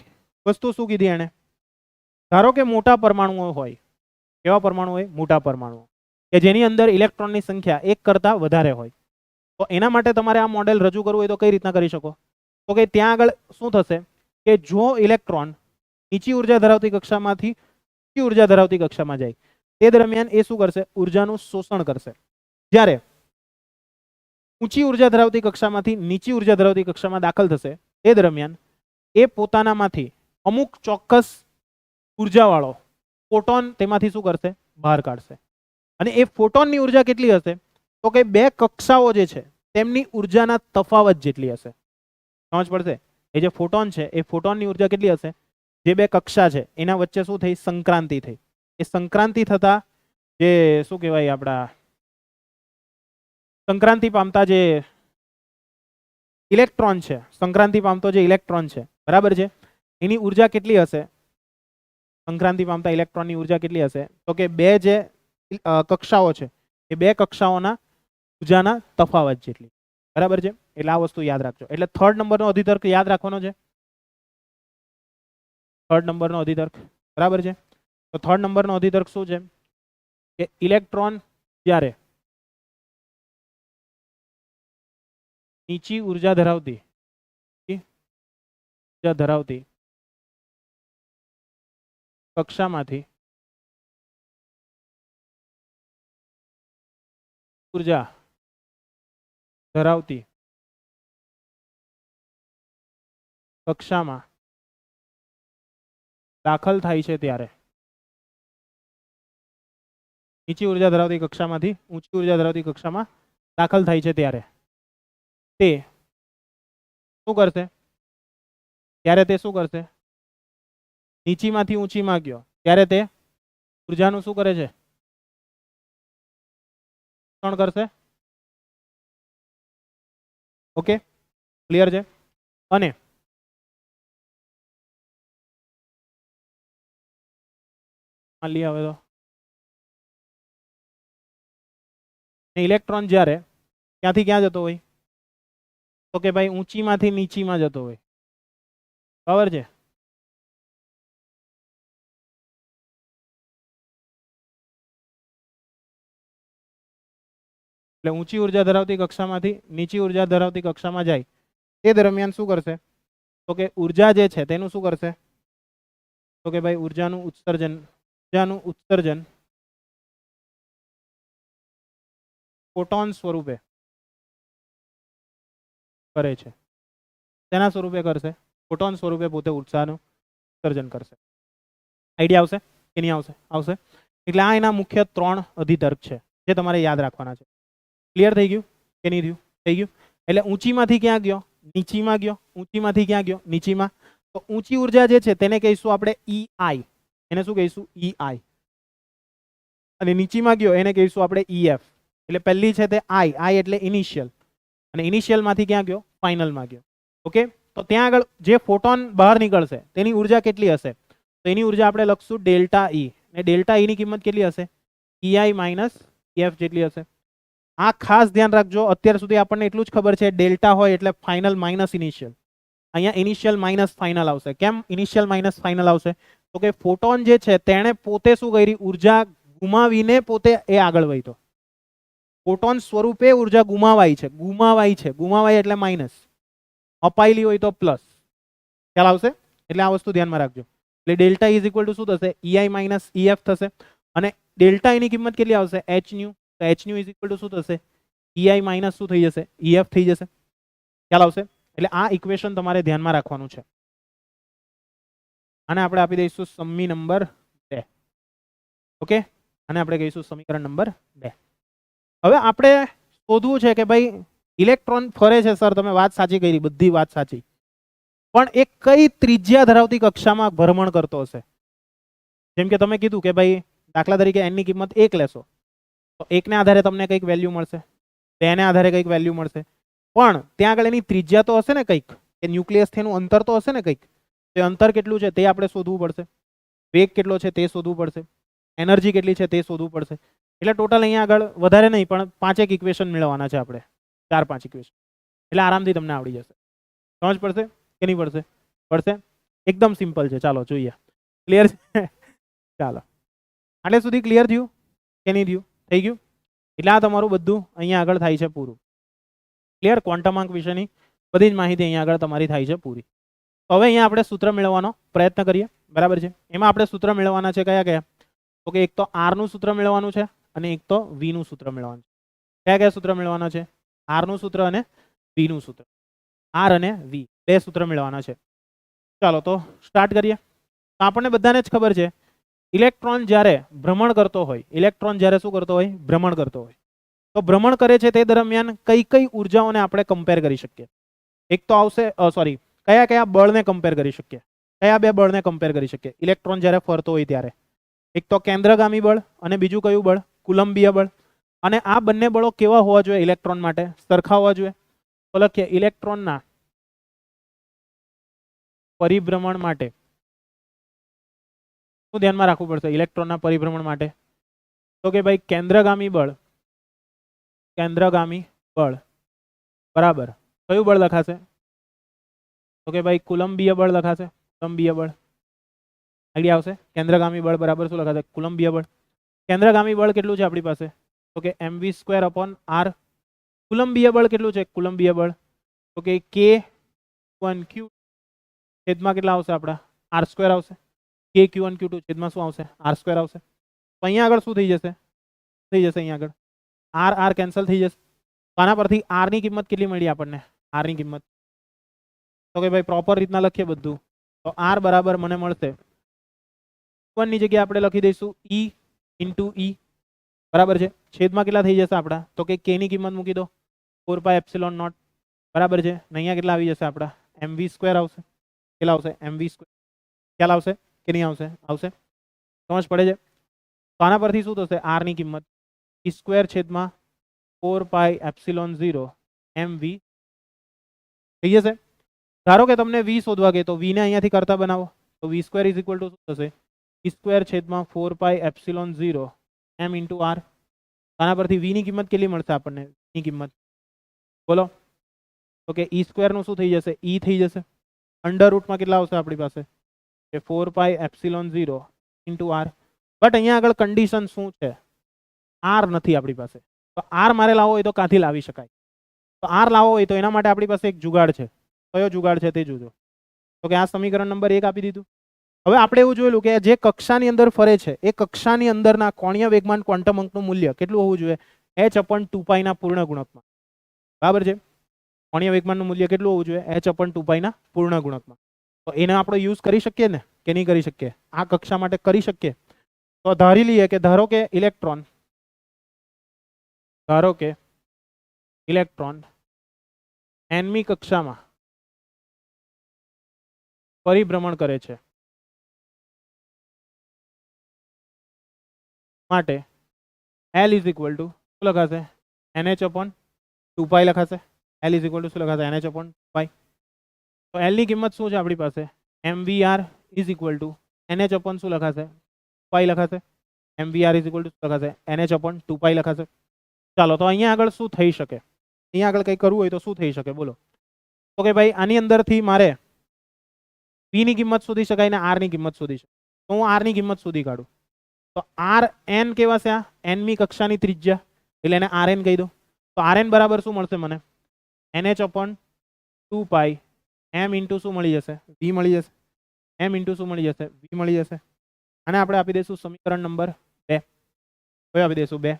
વસ્તુ શું કીધી એને? ધારો કે મોટા પરમાણુઓ હોય. કેવા પરમાણુ હોય? મોટા પરમાણુઓ કે જેની અંદર ઇલેક્ટ્રોનની સંખ્યા 1 કરતા વધારે હોય. તો એના માટે તમારે આ મોડેલ રજૂ કરવું હોય તો કઈ રીતના કરી શકો? તો કે ત્યાં આગળ શું થશે કે જો ઇલેક્ટ્રોન નીચી ઉર્જા ધરાવતી કક્ષામાંથી ઊંચી ઉર્જા ધરાવતી કક્ષામાં જાય તે દરમિયાન એ શું કરશે? ઉર્જાનું શોષણ કરશે. જ્યારે ઊંચી ઉર્જા ધરાવતી કક્ષામાંથી નીચી ઉર્જા ધરાવતી કક્ષામાં દાખલ થશે તે દરમિયાન એ પોતાનામાંથી અમુક ચોક્કસ ઉર્જાવાળો ફોટોન તેમાંથી શું કરશે? બહાર કાઢશે. અને એ ફોટોનની ઉર્જા કેટલી હશે? તો કે બે કક્ષાઓ જે છે તેમની ઉર્જાના તફાવત જેટલી હશે. સમજ પડશે? એ જે ફોટોન છે એ ફોટોનની ઉર્જા કેટલી હશે? જે બે કક્ષા છે એના વચ્ચે શું થઈ? સંક્રાંતિ થઈ. એ સંક્રાંતિ થતા જે શું કહેવાય આપણા સંક્રાંતિ પામતા જે ઇલેક્ટ્રોન છે, સંક્રાંતિ પામતો જે ઇલેક્ટ્રોન છે, બરાબર છે, એની ઉર્જા કેટલી હશે? સંક્રાંતિ પામતા ઇલેક્ટ્રોનની ઉર્જા કેટલી હશે? તો કે બે જે કક્ષાઓ છે એ બે કક્ષાઓના ઉર્જાના તફાવત જેટલી. બરાબર છે? એટલે આ વસ્તુ યાદ રાખજો. એટલે થર્ડ નંબરનો અધિતર્ક યાદ રાખવાનો છે. થર્ડ નંબરનો અધિતર્ક, બરાબર છે. તો થર્ડ નંબરનો અધિતર્ક શું છે? કે ઇલેક્ટ્રોન જ્યારે નીચી ઉર્જા ધરાવતી કક્ષામાંથી ઉર્જા ધરાવતી કક્ષામાં દાખલ થાય છે ત્યારે નીચી ઉર્જા ધરાવતી કક્ષામાંથી ઊંચી ઉર્જા ધરાવતી કક્ષામાં દાખલ થાય છે ત્યારે તે શું કરશે? ત્યારે તે શું કરશે? નીચીમાંથી ઊંચીમાં ગયો ત્યારે તે ઉર્જાનું શું કરે છે? શોષણ કરશે. ઓકે, ક્લિયર છે? અને હવે તો ઇલેક્ટ્રોન જ્યારે ક્યાંથી ક્યાં જતો હોય? તો કે ભાઈ ઊંચીમાંથી નીચીમાં જતો હોય. બરાબર છે? એટલે ઊંચી ઉર્જા ધરાવતી કક્ષામાંથી નીચી ઉર્જા ધરાવતી કક્ષામાં જાય તે દરમિયાન શું કરશે? તો કે ઉર્જા જે છે તેનું શું કરશે? તો કે ભાઈ ઉર્જાનું ઉત્સર્જન ફોટોન સ્વરૂપે કરે છે. તેના સ્વરૂપે કરશે? ફોટોન સ્વરૂપે પોતે ઉર્જાનું ઉત્સર્જન કરશે. આઈડિયા આવશે કે નહીં આવશે? આવશે. એટલે આ એના મુખ્ય 3 અધિતર્ક છે જે તમારે યાદ રાખવાના છે. ક્લિયર થઈ ગયું કે નહીં થયું? થઈ ગયું. એટલે ઊંચીમાંથી ક્યાં ગયો? નીચીમાં ગયો. ઊંચીમાંથી ક્યાં ગયો? નીચીમાં. તો ઊંચી ઉર્જા જે છે તેને કહીશું આપણે EI. એને શું કહીશું? EI. અને નીચીમાં ગયો એને કહીશું આપણે EF. એટલે પહેલી છે તે I એટલે ઇનિશિયલ, અને ઇનિશિયલ માંથી ક્યાં ગયો? ફાઇનલમાં ગયો. ઓકે, તો ત્યાં આગળ જે ફોટોન બહાર નીકળશે તેની ઉર્જા કેટલી હશે? તો એની ઉર્જા આપણે લખશું ડેલ્ટા ઈ, ને ડેલ્ટા ઈ ની કિંમત કેટલી હશે? EI માઇનસ EF જેટલી હશે. આ ખાસ ધ્યાન રાખજો, અત્યાર સુધી આપણને એટલું જ ખબર છે ડેલ્ટા હોય એટલે ફાઇનલ માઇનસ ઇનિશિયલ. અહીંયા ઇનિશિયલ માઇનસ ફાઇનલ આવશે. કેમ ઇનિશિયલ માઇનસ ફાઇનલ આવશે? તો કે ફોટોન જે છે તેણે પોતે શું કરી, ઉર્જા ગુમાવીને પોતે એ આગળ વધ્યો. ફોટોન સ્વરૂપે ઉર્જા ગુમાવાય છે, ગુમાવાય એટલે માઇનસ, અપાયેલી હોય તો પ્લસ. ખ્યાલ આવશે? એટલે આ વસ્તુ ધ્યાનમાં રાખજો. એટલે ડેલ્ટા ઇઝ ઇક્વલ ટુ શું થશે? EI માઇનસ EF થશે. અને ડેલ્ટા ઈ ની કિંમત કેટલી આવશે? h new. તો h new is equal to શું થશે? EI માઇનસ શું થઈ જશે? EF થઈ જશે. ખ્યાલ આવશે? એટલે આ ઇક્વેશન તમારે ધ્યાનમાં રાખવાનું છે. આને આપણે આપી દઈશું સમી નંબર 2. ઓકે, આને આપણે કહીશું સમીકરણ નંબર 2. હવે આપણે શોધવું છે કે ભાઈ ઇલેક્ટ્રોન ફરે છે સર, તમે વાત સાચી કરી, બધી વાત સાચી, પણ એ કઈ ત્રિજ્યા ધરાવતી કક્ષામાં ભ્રમણ કરતો હશે? જેમ કે તમે કીધું કે ભાઈ દાખલા તરીકે n ની કિંમત 1 લેશો તો 1 ને આધારે તમને કંઈક વેલ્યુ મળશે, 2 ને આધારે કંઈક વેલ્યુ મળશે, પણ ત્યાં આગળ એની ત્રિજ્યા તો હશે ને કંઈક, કે ન્યુક્લિયસ થી એનું અંતર તો હશે ને કંઈક. તે અંતર કેટલું છે તે આપણે શોધવું પડશે, વેગ કેટલો છે તે શોધવું પડશે, એનર્જી કેટલી છે તે શોધવું પડશે. એટલે ટોટલ અહીંયા આગળ વધારે નહીં પણ 5 ઇક્વેશન મેળવવાના છે આપણે, 4-5 ઇક્વેશન. એટલે આરામથી તમને આવડી જશે. સમજ પડશે કે નહીં પડશે? પડશે. એકદમ સિમ્પલ છે. ચાલો જોઈએ. ક્લિયર છે? ચાલો, આટલે સુધી ક્લિયર થયું કે નહીં થયું? થઈ ગયું. એટલે આ તમારું બધું અહીંયા આગળ થાય છે પૂરું. ક્લિયર? ક્વોન્ટમ આંક વિશેની બધી જ માહિતી અહીંયા આગળ તમારી થાય છે પૂરી. તો હવે અહીંયા આપણે સૂત્ર મેળવવાનો પ્રયત્ન કરીએ. બરાબર છે? એમાં આપણે સૂત્ર મેળવવાના છે કયા કયા? તો કે એક તો R નું સૂત્ર મેળવવાનું છે અને એક તો V નું સૂત્ર મેળવવાનું છે. કયા કયા સૂત્ર મેળવવાના છે? R નું સૂત્ર અને V નું સૂત્ર. R અને V બે સૂત્ર મેળવવાના છે. ચાલો તો સ્ટાર્ટ કરીએ. તો આપણને બધાને જ ખબર છે ઇલેક્ટ્રોન જ્યારે ભ્રમણ કરતો હોય, ઇલેક્ટ્રોન જ્યારે શું કરતો હોય? ભ્રમણ કરતો હોય. તો ભ્રમણ કરે છે તે દરમિયાન કઈ કઈ ઉર્જાઓને આપણે કમ્પેર કરી શકીએ? એક તો આવશે કયા કયા બળને કમ્પેર કરી શકીએ? કયા બે બળને કમ્પેર કરી શકીએ ઇલેક્ટ્રોન જ્યારે ફરતો હોય ત્યારે? એક તો કેન્દ્રગામી બળ અને બીજું કયું બળ? કુલંબીય બળ. અને આ બંને બળો કેવા હોવા જોઈએ ઇલેક્ટ્રોન માટે? સરખા હોવા જોઈએ. તો લખીએ ઇલેક્ટ્રોનના પરિભ્રમણ માટે શું ધ્યાનમાં રાખવું પડશે ઇલેક્ટ્રોનના પરિભ્રમણ માટે? તો કે ભાઈ કેન્દ્રગામી બળ બરાબર કયું બળ લખાશે? તો કે ભાઈ કુલંબીય બળ લખાશે. કુલંબીય બળ આઈડિયા આવશે? કેન્દ્રગામી બળ બરાબર શું લખાશે? કુલંબીય બળ. કેન્દ્રગામી બળ કેટલું છે આપણી પાસે? તો કે mv²/r. કુલંબીય બળ કેટલું છે? કુલંબીય બળ તો કે K1Q છેદમાં કેટલા આવશે આપણા? r² આવશે. KQ1Q2 છેદમાં શું આવશે? r² આવશે. તો અહીંયા આગળ શું થઈ જશે? અહીંયા આગળ r કેન્સલ થઈ જશે. તો આના પરથી r ની કિંમત કેટલી મળી આપણને? r ની કિંમત તો કે ભાઈ પ્રોપર રીતના લખીએ બધું. તો r બરાબર મને મળશે 1 ની જગ્યાએ આપણે લખી દઈશું E × E. બરાબર છે? છેદમાં કેટલા થઈ જશે આપણા? તો કે k ની કિંમત મૂકી દો 4πε0. બરાબર છે? ને અહીંયા કેટલા આવી જશે આપણા? mv² આવશે. કેટલા આવશે? mv². ખ્યાલ આવશે કે નહીં આવશે? આવશે. સમજ પડે છે? તો આના પરથી શું થશે? r ની કિંમત E² / 4πε0 mv થઈ જશે. ધારો કે તમને v શોધવા ગઈ તો v ને અહીંયાથી કરતા બનાવો તો v² = શું થશે? E² / 4πε0 m × r. આના પરથી v ની કિંમત કેટલી મળશે આપણને? ની કિંમત બોલો. તો કે E² નું શું થઈ જશે? e થઈ જશે. અંડર રૂટમાં કેટલા આવશે આપણી પાસે? કે 4πε0 × r. બટ અહીંયા આગળ કન્ડિશન શું છે? r નથી આપણી પાસે. તો r મારે લાવવો હોય તો ક્યાંથી લાવી શકાય? તો r લાવવો હોય તો એના માટે આપણી પાસે એક જુગાડ છે. કયો જુગાડ છે તે જોજો. તો કે આ સમીકરણ નંબર 1 આપી દીધું. હવે આપણે એવું જોયેલું કે જે કક્ષાની અંદર ફરે છે એ કક્ષાની અંદરના કોણીય વેગમાન ક્વોન્ટમ અંકનું મૂલ્ય કેટલું હોવું જોઈએ? h/2π ના પૂર્ણ ગુણકમાં. બરાબર છે? કોણીય વેગમાનનું મૂલ્ય કેટલું હોવું જોઈએ? h/2π ના પૂર્ણ ગુણકમાં. તો એને આપણે યુઝ કરી શકીએ ને કે નહીં કરી શકીએ? આ કક્ષા માટે કરી શકીએ. તો ધારી લઈએ કે ધારો કે ઇલેક્ટ્રોન nમી કક્ષામાં પરિભ્રમણ કરે છે માટે L = શું લખાશે? nh/2π લખાશે. L = શું લખાશે? nh/2π. તો એલ ની કિંમત શું છે આપણી પાસે? mvr is equal to nh upon શું લખાશે? પાઈ લખાશે. mvr ઇઝ ઇક્વલ ટુ શું લખાશે? nh અપોન 2 પાઈ લખાશે. ચાલો તો અહીંયા આગળ શું થઈ શકે? અહીંયા આગળ કંઈ કરવું હોય તો શું થઈ શકે બોલો? તો કે ભાઈ આની અંદરથી મારે v ની કિંમત શોધી શકાય ને r ની કિંમત શોધી શકાય. તો હું r ની કિંમત શોધી કાઢું. તો r n કેવા છે? આ n મી કક્ષાની ત્રિજ્યા, એટલે એને rn કહી દો. તો rn બરાબર શું મળશે મને? nh અપોન 2 પાઈ m ઇન્ટુ શું મળી જશે? v મળી જશે. m ઇન્ટુ શું મળી જશે? v મળી જશે. અને આપણે આપી દઈશું સમીકરણ નંબર 2. કયો આપી દઈશું? 2.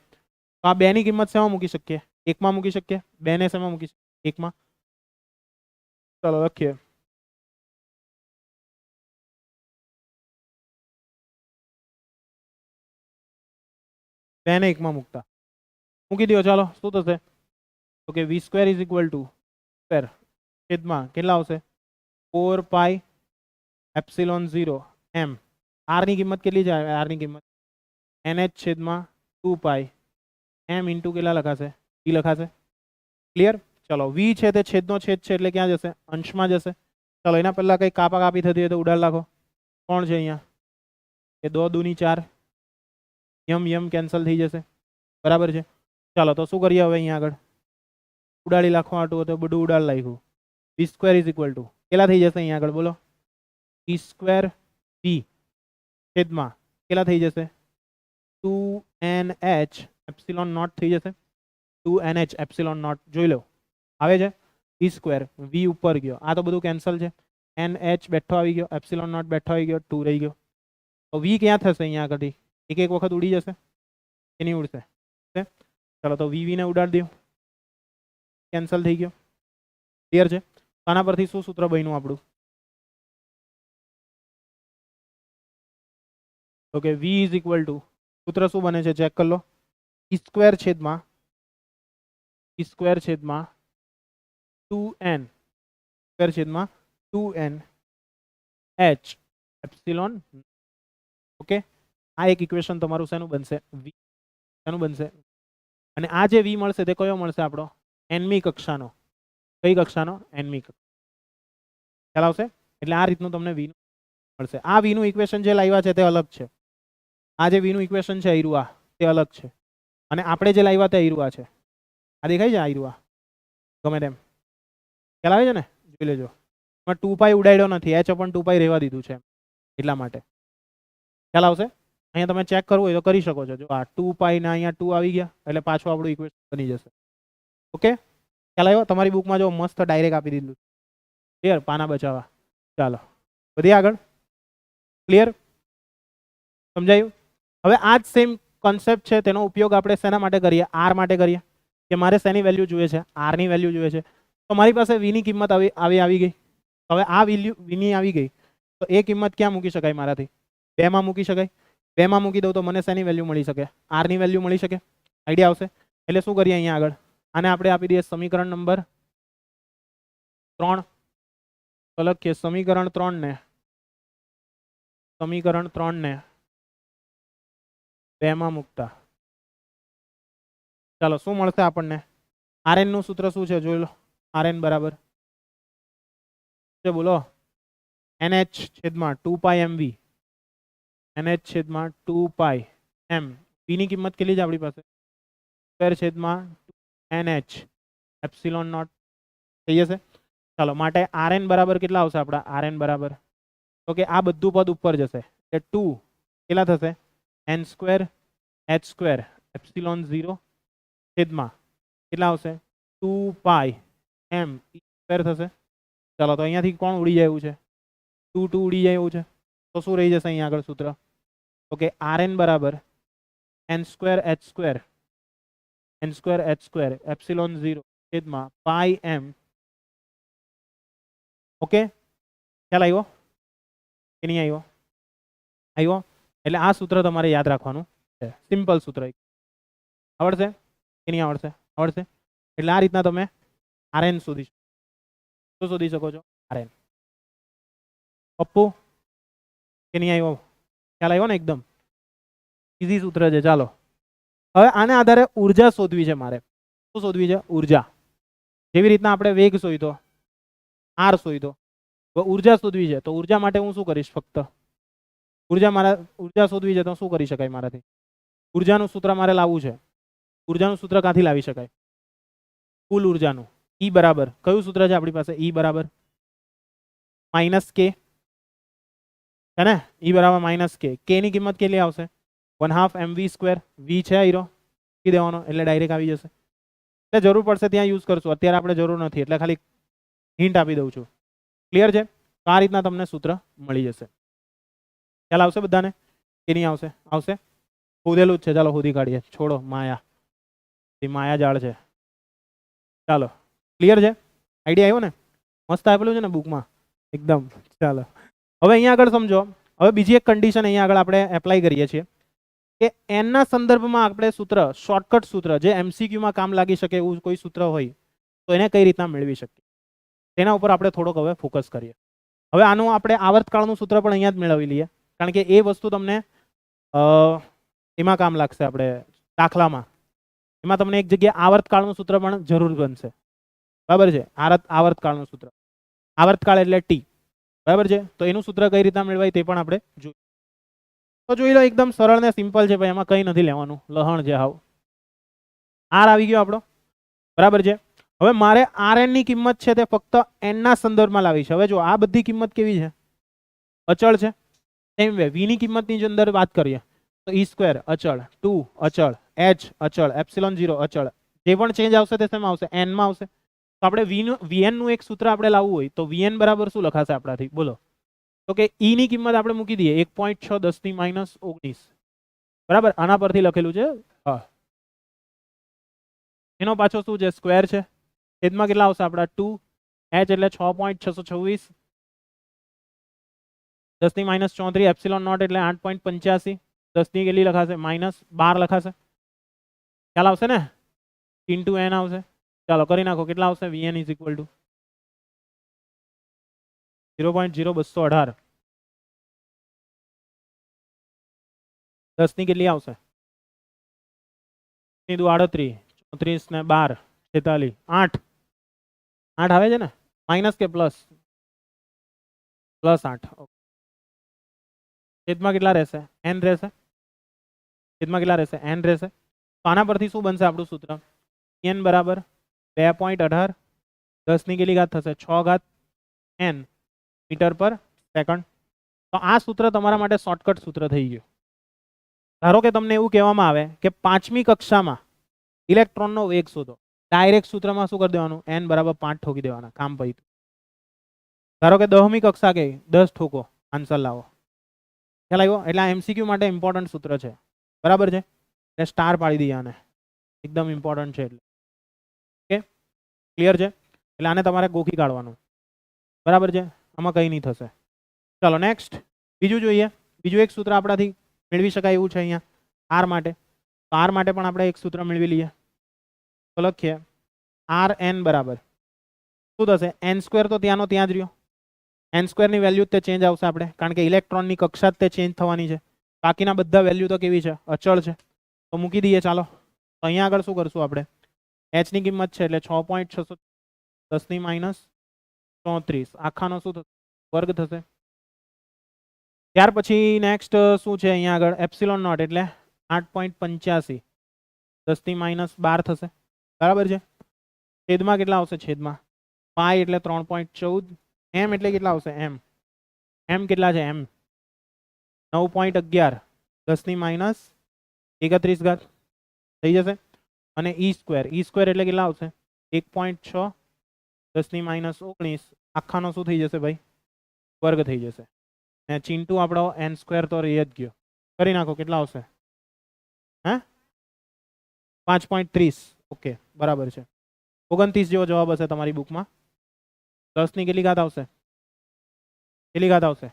તો આ 2 ની કિંમત શેમાં મૂકી શકીએ? 1 માં મૂકી શકીએ. 2 ને શેમાં મૂકી શકીએ? 1 માં. ચાલો લખીએ. બે ને 1 માં મૂકતા મૂકી દો. ચાલો શું થશે? તો કે v square is equal to square છેદમાં કેટલા આવશે? 4 પાઈ એપ્સિલોન 0 m. r ની કિંમત કેટલી છે? r ની કિંમત nh છેદમાં 2 પાઈ m ઇન્ટુ કેટલા લખાશે? v લખાશે. ક્લિયર? ચલો v છે તે છેદનો છેદ છે એટલે ક્યાં જશે? અંશમાં જશે. ચલો એના પહેલા કઈ કાપા કાપી થતી હોય તો ઉડાડ નાખો. કોણ છે અહીંયા? એ 2 દૂની 4, યમ યમ કેન્સલ થઈ જશે. બરાબર છે. ચાલો તો શું કરીએ હવે? અહીંયા આગળ ઉડાડી નાખવા હતું તો બધું ઉડાડ નાખ્યું. v square is equal to કેટલા થઈ જશે અહીંયા આગળ બોલો? v સ્ક્વેર v છેદમાં કેટલા થઈ જશે? 2nh એપ્સિલોન નોટ થઈ જશે. 2nh એપ્સિલોન નોટ જોઈ લો આવે છે. v સ્ક્વેર v ઉપર ગયો, આ તો બધું કેન્સલ છે. nh બેઠો આવી ગયો, એપ્સિલોન નોટ બેઠો આવી ગયો, 2 રહી ગયો. તો v ક્યાં થશે અહીંયા આગળથી? એક એક વખત ઉડી જશે કે નહીં ઉડશે? ચાલો તો વી ને ઉડાડી દો, કેન્સલ થઈ ગયો. ક્લિયર છે? આના પરથી શું સૂત્ર બન્યું આપણું? તો કે v ઇઝ ઇક્વલ ટુ સૂત્ર શું બને છે? ચેક કરી લો. e સ્ક્વેર છેદમાં 2n સ્ક્વેર છેદમાં 2n h એપ્સિલોન. ઓકે, આ એક ઇક્વેશન તમારું શેનું બનશે? v. શેનું બનશે? અને આ જે v મળશે તે કયો મળશે? આપણો nમી કક્ષાનો. કઈ કક્ષાનો? nમી કક્ષા. ખ્યાલ આવશે? એટલે આ રીતનું તમને v મળશે. આ v નું ઇક્વેશન જે લાવ્યા છે તે અલગ છે. આ જે v નું ઇક્વેશન છે આયરુઆ તે અલગ છે. અને આપણે જે લાવ્યા તે આયરુઆ છે. આ દેખાય છે આયરુઆ? ગમે તેમ ખ્યાલ આવે છે ને? જોઈ લેજો. એમાં 2 પાઈ ઉડાડ્યો નથી, h અપન 2 પાઈ રહેવા દીધું છે એટલા માટે. ખ્યાલ આવશે? અહીંયા તમે ચેક કરવું હોય તો કરી શકો છો. જો આ 2 પાઈ ના અહીંયા 2 આવી ગયા એટલે પાછું આપણું ઇક્વેશન બની જશે. ઓકે, ખ્યાલ આવ્યો? તમારી બુકમાં જો મસ્ત ડાયરેક્ટ આપી દીધું. ક્લિયર? પાના બચાવવા. ચાલો વધીએ આગળ. ક્લિયર? સમજાયું? હવે આ જ સેમ કોન્સેપ્ટ છે, તેનો ઉપયોગ આપણે શેના માટે કરીએ? r માટે કરીએ. કે મારે શેની વેલ્યુ જોઈએ છે? r ની વેલ્યુ જોઈએ છે. તો મારી પાસે v ની કિંમત આવી ગઈ. હવે આ વેલ્યુ v ની આવી ગઈ તો એ કિંમત ક્યાં મૂકી શકાય મારાથી? 2 માં મૂકી શકાય. 2 માં મૂકી દઉં તો મને શેની વેલ્યુ મળી શકે? r ની વેલ્યુ મળી શકે. આઈડિયા આવશે? એટલે શું કરીએ અહીંયા આગળ? આને આપણે આપી દઈએ સમીકરણ નંબર 3. તો લખીએ સમીકરણ 3 ને 2 માં મૂકતા ચાલો શું મળશે આપણને? rn નું સૂત્ર શું છે જોઈ લો. rn બરાબર છે બોલો nh છેદમાં 2 પાઈ mv. nh છેદમાં 2 પાઈ m. v ની કિંમત કેટલી છે આપણી પાસે? સ્ક્વેર છેદમાં nh એપ્સિલોન નોટ થઈ જશે. ચાલો માટે rn બરાબર કેટલા આવશે આપણા? rn બરાબર તો કે આ બધું પદ ઉપર જશે એટલે 2 કેટલા થશે? n square h square epsilon 0 છેદમાં કેટલા આવશે? 2 પાઈ m સ્ક્વેર થશે. ચાલો તો અહીંયાથી કોણ ઉડી જાય એવું છે? 2 ઉડી જાય એવું છે. તો શું રહી જશે અહીંયા આગળ સૂત્ર? તો કે rn બરાબર n square h square epsilon 0 છેદમાં પાઈ m. ઓકે, ખ્યાલ આવ્યો કે નહીં આવ્યો? આવ્યો? એટલે આ સૂત્ર તમારે યાદ રાખવાનું છે. સિમ્પલ સૂત્ર. આવડશે કે નહીં આવડશે? આવડશે. એટલે આ રીતના તમે rn શોધી શકો. શું શોધી શકો છો? rn. પપ્પુ કે નહીં આવ્યો? ખ્યાલ આવ્યો ને? એકદમ ઈઝી સૂત્ર છે. ચાલો હવે આને આધારે ઉર્જા શોધવી છે મારે. શું શોધવી છે? ઉર્જા. જેવી રીતના આપણે વેગ શોધ્યો, r શોધ્યો, ઉર્જા શોધવી છે તો ઉર્જા માટે હું શું કરીશ? ફક્ત ઉર્જા શોધવી છે તો શું કરી શકાય મારાથી? ઉર્જાનું સૂત્ર મારે લાવવું છે. ઉર્જાનું સૂત્ર ક્યાંથી લાવી શકાય? કુલ ઉર્જાનું. E બરાબર કયું સૂત્ર છે આપણી પાસે? E બરાબર માઇનસ કે है ने? E बराबर माइनस के ની કિંમત કેટલી આવશે? 1/2 mv². v છે હીરો કી દેવાનો એટલે ડાયરેક્ટ આવી જશે. એટલે જરૂર પડશે ત્યાં યુઝ કરશું, અત્યારે આપણે જરૂર નથી એટલે ખાલી હિન્ટ આપી દઉં છું. ક્લિયર છે? તો આ રીતના તમને સૂત્ર મળી જશે. ખ્યાલ આવશે બધાને કે નહીં આવશે? આવશે. શોધેલું જ છે, ચાલો શોધી કાઢીએ. છોડો માયા, એ માયા જાળ છે. ચાલો ક્લિયર છે? આઈડિયા આવ્યો ને? મસ્ત આપેલું છે ને બુકમાં એકદમ. ચાલો હવે અહીંયા આગળ સમજો. હવે બીજી એક કન્ડિશન અહીંયા આગળ આપણે એપ્લાય કરીએ છીએ કે n ના સંદર્ભમાં આપણે સૂત્ર, શોર્ટકટ સૂત્ર જે MCQ માં કામ લાગી શકે એવું કોઈ સૂત્ર હોય તો એને કઈ રીતના મેળવી શકીએ તેના ઉપર આપણે થોડોક હવે ફોકસ કરીએ. હવે આનું આપણે આવર્તકાળનું સૂત્ર પણ અહીંયા જ મેળવી લઈએ, કારણ કે એ વસ્તુ તમને એમાં કામ લાગશે. આપણે દાખલામાં એમાં તમને એક જગ્યાએ આવર્તકાળનું સૂત્ર પણ જરૂર બનશે. બરાબર છે? આવર્તકાળનું સૂત્ર, આવર્તકાળ એટલે T. બરાબર છે? તો એનું સૂત્ર કઈ રીતના મેળવાય તે પણ આપણે જોઈએ. તો જોઈ લો, એકદમ સરળ ને સિમ્પલ છે ભાઈ, એમાં કંઈ નથી લેવાનું. લહણ છે હાવ. R આવી ગયો આપણો. બરાબર છે? હવે મારે Rn ની કિંમત છે તે ફક્ત n ના સંદર્ભમાં લાવી છે. હવે જો આ બધી કિંમત કેવી છે? અચળ છે. સેમ વે v ની કિંમતની અંદર વાત કરીએ તો E² અચળ, 2 અચળ, h અચળ, ε0 અચળ. જે પણ ચેન્જ આવશે તે શેમાં આવશે? n માં આવશે. તો આપણે vn નું એક સૂત્ર આપણે લાવવું હોય તો vn બરાબર શું લખાશે આપણાથી? બોલો. તો કે E ની કિંમત આપણે મૂકી દઈએ 1.6 10 - 19. બરાબર? આના પરથી લખેલું છે. હા, એનો પાછો શું છે? સ્ક્વેર છે. છેદમાં કેટલા આવશે આપણા? 2 h એટલે 6.626 10 - 34 ε0 એટલે 8.85 10 ની કેટલી લખાશે? -12 લખાશે. ખ્યાલ આવશે ને? ઇન્ટુ n આવશે. ચાલો કરી નાખો. કેટલા આવશે? vn = 0.0218. 10 ની કેટલી આવશે? 38 34 ને 12 46 8 8 આવે છે ને? માઇનસ કે પ્લસ? +8. છેદમાં કેટલા રહેશે? n રહેશે. છેદમાં કેટલા રહેશે? n રહેશે. તો આના પરથી શું બનશે આપણું સૂત્ર? n બરાબર 2.18 10 ની કેટલી ઘાત થશે? 6 ઘાત n મીટર પર સેકન્ડ. તો આ સૂત્ર તમારા માટે શોર્ટકટ સૂત્ર થઈ ગયું. ધારો કે તમને એવું કહેવામાં આવે કે 5મી કક્ષામાં ઇલેક્ટ્રોનનો વેગ શોધો, ડાયરેક્ટ સૂત્રમાં શું કરી દેવાનું? n બરાબર 5 ઠોકી દેવાના, કામ પત્યું. ધારો કે 10મી કક્ષા કે 10 ઠોકો, આન્સર લાવો. ખ્યાલ આવ્યો? એટલે આ MCQ માટે ઇમ્પોર્ટન્ટ સૂત્ર છે. બરાબર છે? એટલે સ્ટાર પાડી દઈએ આને, એકદમ ઇમ્પોર્ટન્ટ છે એટલે. ઓકે, ક્લિયર છે? એટલે આને તમારે ગોખી કાઢવાનું. બરાબર છે? આમાં કંઈ નહીં થશે. ચાલો નેક્સ્ટ બીજું જોઈએ. બીજું એક સૂત્ર આપણાથી મેળવી શકાય એવું છે અહીંયા R માટે. તો R માટે પણ આપણે એક સૂત્ર મેળવી લઈએ. તો લખીએ Rn બરાબર શું થશે? n² તો ત્યાંનો ત્યાં જ રહ્યો. n² ની વેલ્યુ તે ચેન્જ આવશે આપણે, કારણ કે ઇલેક્ટ્રોનની કક્ષા તે ચેન્જ થવાની છે. બાકીના બધા વેલ્યુ તો કેવી છે? અચળ છે. તો મૂકી દઈએ. ચાલો તો અહીંયા આગળ શું કરશું આપણે? h ની કિંમત છે એટલે 6.6 10 - 34 આખાનો શું થશે? વર્ગ થશે. ત્યાર પછી નેક્સ્ટ શું છે અહીંયા આગળ? ε0 એટલે 8.85 10 - 12 થશે. બરાબર છે? છેદમાં કેટલા આવશે? છેદમાં પાઈ એટલે 3.14 m એટલે કેટલા આવશે? m કેટલા છે? m 9.11 10 - 31 ઘાત થઈ જશે. અને E² એટલે કેટલા આવશે? 1.6 10 - 19 આખાનો શું થઈ જશે ભાઈ? વર્ગ થઈ જશે. ને ચિંટુ આપણો n² તો રહી જ ગયો. કરી નાખો. કેટલા આવશે? હે 5.30. ઓકે, બરાબર છે. 29 જેવો જવાબ હશે તમારી બુકમાં. 10 ની કેટલી ઘાત આવશે? કેટલી ઘાત આવશે?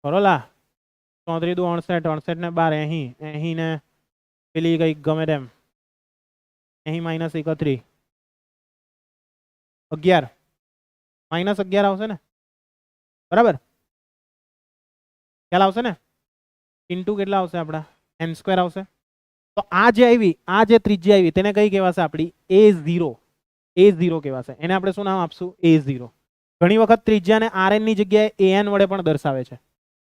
બરોલા 34 × 68 68 ને 12 અહીં ને પેલી કઈ ગમે તેમ અહીં -31 11 -11 આવશે ને? બરાબર? ખ્યાલ આવશે ને? ઇન્ટુ કેટલા આવશે આપણા? n² આવશે. તો આ જે આવી, આ જે ત્રિજ્યા આવી તેને કઈ કહેવાશે? આપણી A0. A0 કહેવાશે. એને આપણે શું નામ આપશું? A0. ઘણી વખત ત્રિજ્યાને Rn ની જગ્યાએ an વડે પણ દર્શાવે છે.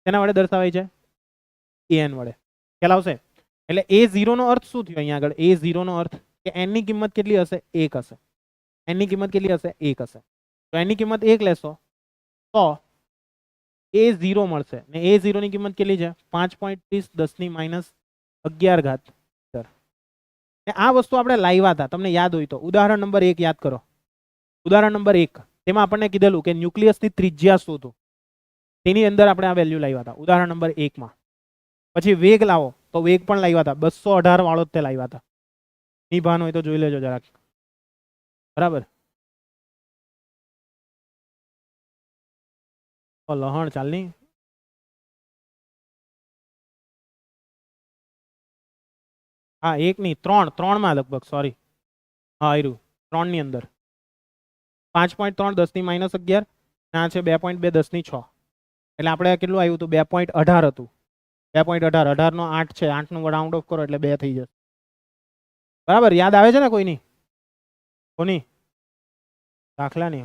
તેના વડે દર્શાવે છે? an વડે. ખ્યાલ આવશે? એટલે A0 નો અર્થ શું થયો અહીંયા આગળ? A0 નો અર્થ કે n ની કિંમત કેટલી હશે? 1 હશે. n ની કિંમત કેટલી હશે? 1 હશે. તો n ની કિંમત 1 લેશો તો A0 મળશે. ને A0 ની કિંમત કેટલી છે? 5.30 10 - 11 ને આ વસ્તુ આપણે લાવ્યા હતા, તમને યાદ હોય તો. ઉદાહરણ નંબર 1 યાદ કરો. ઉદાહરણ નંબર 1 તેમાં આપણને કીધેલું કે ન્યુક્લિયસની ત્રિજ્યા શોધો. તેની અંદર આપણે આ વેલ્યુ લાવ્યા હતા ઉદાહરણ નંબર 1 માં. પછી વેગ લાવો તો વેગ પણ લાવ્યા હતા, 218 વાળો જ તે લાવ્યા હતા. ની ભાન હોય તો જોઈ લેજો જરાક. બરાબર. લહણ ચાલની. હા 1 નહીં 3 માં લગભગ, સોરી. હા આયરું 3 ની અંદર 5.3 10 - 11 ના છે 2.2 10 6. એટલે આપણે કેટલું આવ્યું હતું? 2.18 હતું. 2.18 18 નો 8 છે, 8 નું રાઉન્ડ ઓફ કરો એટલે 2 થઈ જશે. બરાબર. યાદ આવે છે ને કોઈની? કોની? દાખલા ની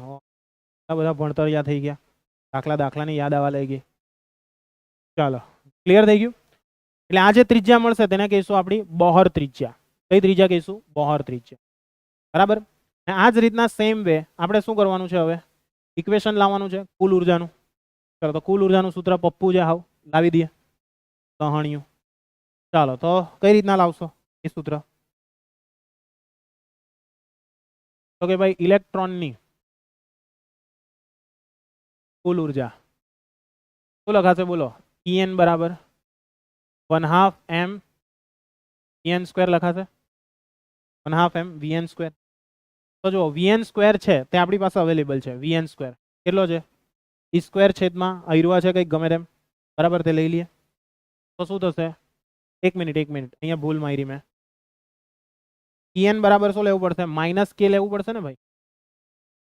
બધા ભણતર યાદ થઈ ગયા. દાખલાની યાદ આવવા લાગી. ચાલો ક્લિયર થઈ ગયું. એટલે આ જે ત્રિજ્યા મળશે તેને કહીશું આપણી બોહર ત્રિજ્યા. કઈ ત્રિજ્યા કહીશું? બોહર ત્રિજ્યા. બરાબર. આ જ રીતના સેમ વે આપણે શું કરવાનું છે? હવે ઇક્વેશન લાવવાનું છે કુલ ઉર્જાનું. ચાલો તો કુલ ઉર્જાનું સૂત્ર પપ્પુ જે હાવ લાવી દઈએ કહણિયું. ચાલો તો કઈ રીતના લાવશો એ સૂત્ર? તો કે ભાઈ ઇલેક્ટ્રોનની કુલ ઉર્જા શું લખાશે? બોલો. En બરાબર 1/2 m vn સ્ક્વેર લખાશે. 1/2 m vn સ્ક્વેર. તો જો vn સ્ક્વેર છે તે આપણી પાસે અવેલેબલ છે. vn સ્ક્વેર કેટલો છે? e સ્ક્વેર છેદમાં આયરુઆ છે કંઈક ગમે તેમ. બરાબર. તે લઈ લઈએ તો શું થશે? 1 મિનિટ અહીંયા ભૂલ મારી મેં. En બરાબર શું લેવું પડશે? -k લેવું પડશે ને ભાઈ.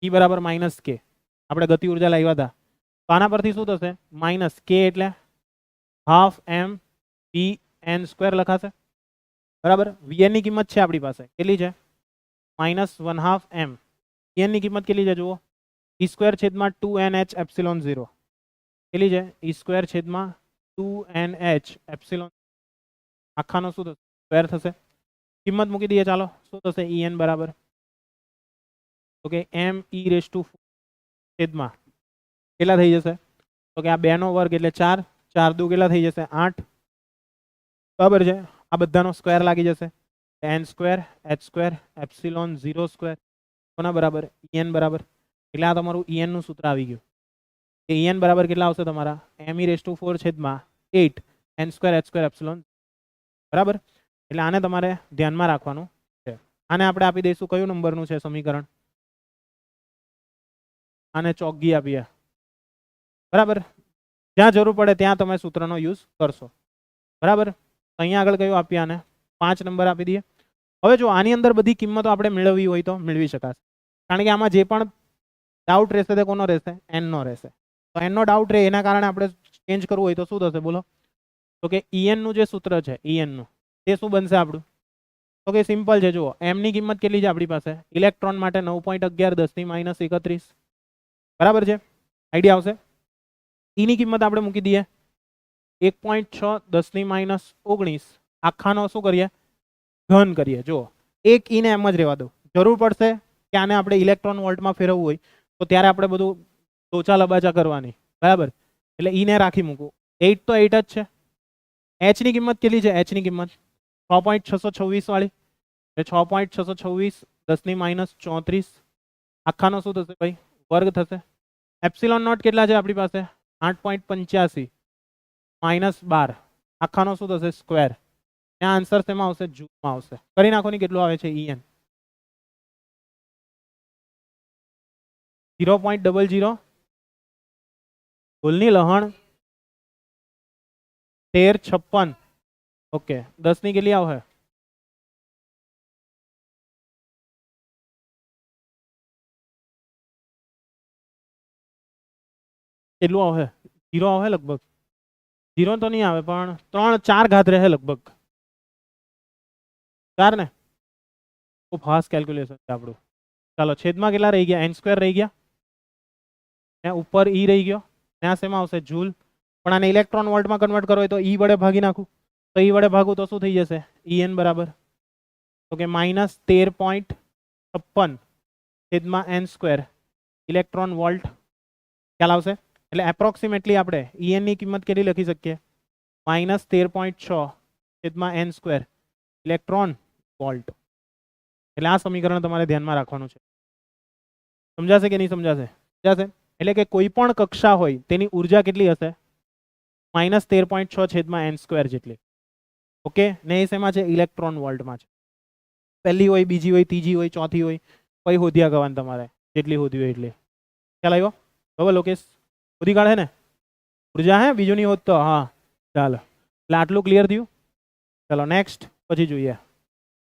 e બરાબર -k. આપણે ગતિ ઉર્જા લાવ્યા હતા તો આના પરથી શું થશે? -k એટલે 1/2 m vn સ્ક્વેર લખાશે. બરાબર. vn ની કિંમત છે આપણી પાસે કેટલી છે? -1/2 m. vn ની કિંમત કેટલી છે જુઓ? e સ્ક્વેર છેદમાં 2nh એપ્સિલોન 0 કેટલી છે? e સ્ક્વેર છેદમાં 2nh એપ્સિલોન આખાનો શું થશે? સ્ક્વેર થશે. કિંમત મૂકી દઈએ. ચાલો શું થશે? en બરાબર તો કે m e⁴ છેદમાં કેટલા થઈ જશે? તો કે આ 2 નો વર્ગ એટલે 4 4 દુ કેટલા થઈ જશે? 8. બરાબર છે. આ બધાનો સ્ક્વેર લાગી જશે. n square h square epsilon 0 square કોના બરાબર? en બરાબર. એટલે આ તમારું en નું સૂત્ર આવી ગયું. en બરાબર કેટલા આવશે તમારા? m e⁴ છેદમાં 8 n square h square epsilon. બરાબર. એટલે આને તમારે ધ્યાનમાં રાખવાનું છે. આને આપણે આપી દઈશું કયું નંબરનું છે સમીકરણ? આને ચોગ્ગી આપીએ. બરાબર. જ્યાં જરૂર પડે ત્યાં તમે સૂત્રનો યુઝ કરશો. બરાબર. અહીંયા આગળ કયું આપીએ? આને 5 નંબર આપી દઈએ. હવે જો આની અંદર બધી કિંમતો આપણે મેળવવી હોય તો મેળવી શકાશે. કારણ કે આમાં જે પણ ડાઉટ રહેશે તે કોનો રહેશે? n નો રહેશે. તો n નો ડાઉટ રહે એના કારણે આપણે ચેન્જ કરવું હોય તો શું થશે બોલો? તો કે en નું જે સૂત્ર છે en નું તે શું બનશે આપણું? તો કે સિમ્પલ છે. જુઓ m ની કિંમત કેટલી છે આપણી પાસે? ઇલેક્ટ્રોન માટે 9.11 10 - 31. બરાબર છે. આઈડિયા આવશે? e ની કિંમત આપણે મૂકી દઈએ 1.6 10 - 19 આખાનો શું કરીએ? ઘન કરીએ. જુઓ એક e ને એમ જ રહેવા દો. જરૂર પડશે કે આને આપણે ઇલેક્ટ્રોન વોલ્ટમાં ફેરવવું હોય તો ત્યારે આપણે બધું લોચા લબાચા કરવાની. બરાબર. એટલે e ને રાખી મૂકું. 8 તો 8 જ છે. h ની કિંમત કેટલી છે? h ની કિંમત 6.626 વાળી એટલે 6.626 10 - 34 આખાનો શું થશે ભાઈ? વર્ગ થશે. એપ્સિલોન નોટ કેટલા છે આપણી પાસે? 8.85 -12 આખાનો શું થશે? સ્ક્વેર. ત્યાં આન્સર શેમાં આવશે? જૂલમાં આવશે. કરી નાખો ની કેટલું આવે છે? en 0.00 ભૂલની લહણ 1356. ઓકે 10 ની કેટલી આવે? કેટલું આવે? 0 આવે લગભગ. 0 તો નહીં આવે પણ 3 4 ઘાત રહે લગભગ. 4 ને? બહુ ફાસ્ટ કેલ્ક્યુલેશન છે આપણું. ચાલો છેદમાં કેટલા રહી ગયા n સ્ક્વેર રહી ગયા ને ઉપર e રહી ગયો ને આ શેમાં આવશે જૂલ પણ આને ઇલેક્ટ્રોન વોલ્ટમાં કન્વર્ટ કરો હોય તો e વડે ભાગી નાખું તો e વડે ભાગું તો શું થઈ જશે en બરાબર તો કે -13.56 છેદમાં n સ્ક્વેર ઇલેક્ટ્રોન વોલ્ટ ખ્યાલ આવશે એટલે એપ્રોક્સિમેટલી આપણે en ની કિંમત કેટલી લખી શકીએ -13.6 છેદમાં n સ્ક્વેર ઇલેક્ટ્રોન વોલ્ટ એટલે આ સમીકરણ તમારે ધ્યાનમાં રાખવાનું છે સમજાશે કે નહીં સમજાશે સમજાશે એટલે કે કોઈ પણ કક્ષા હોય તેની ઉર્જા કેટલી હશે -13.6 છેદમાં n સ્ક્વેર જેટલી ઓકે ને એ શેમાં છે ઇલેક્ટ્રોન વોલ્ટમાં છે પહેલી હોય બીજી હોય ત્રીજી હોય ચોથી હોય કઈ શોધ્યા કરવાની તમારે જેટલી શોધી હોય એટલી ખ્યાલ આવ્યો બરાબર લોકેશ શોધી કાઢે ને ઉર્જા હે બીજું નહીં હોત તો હા ચાલો એટલે આટલું ક્લિયર થયું ચાલો નેક્સ્ટ પછી જોઈએ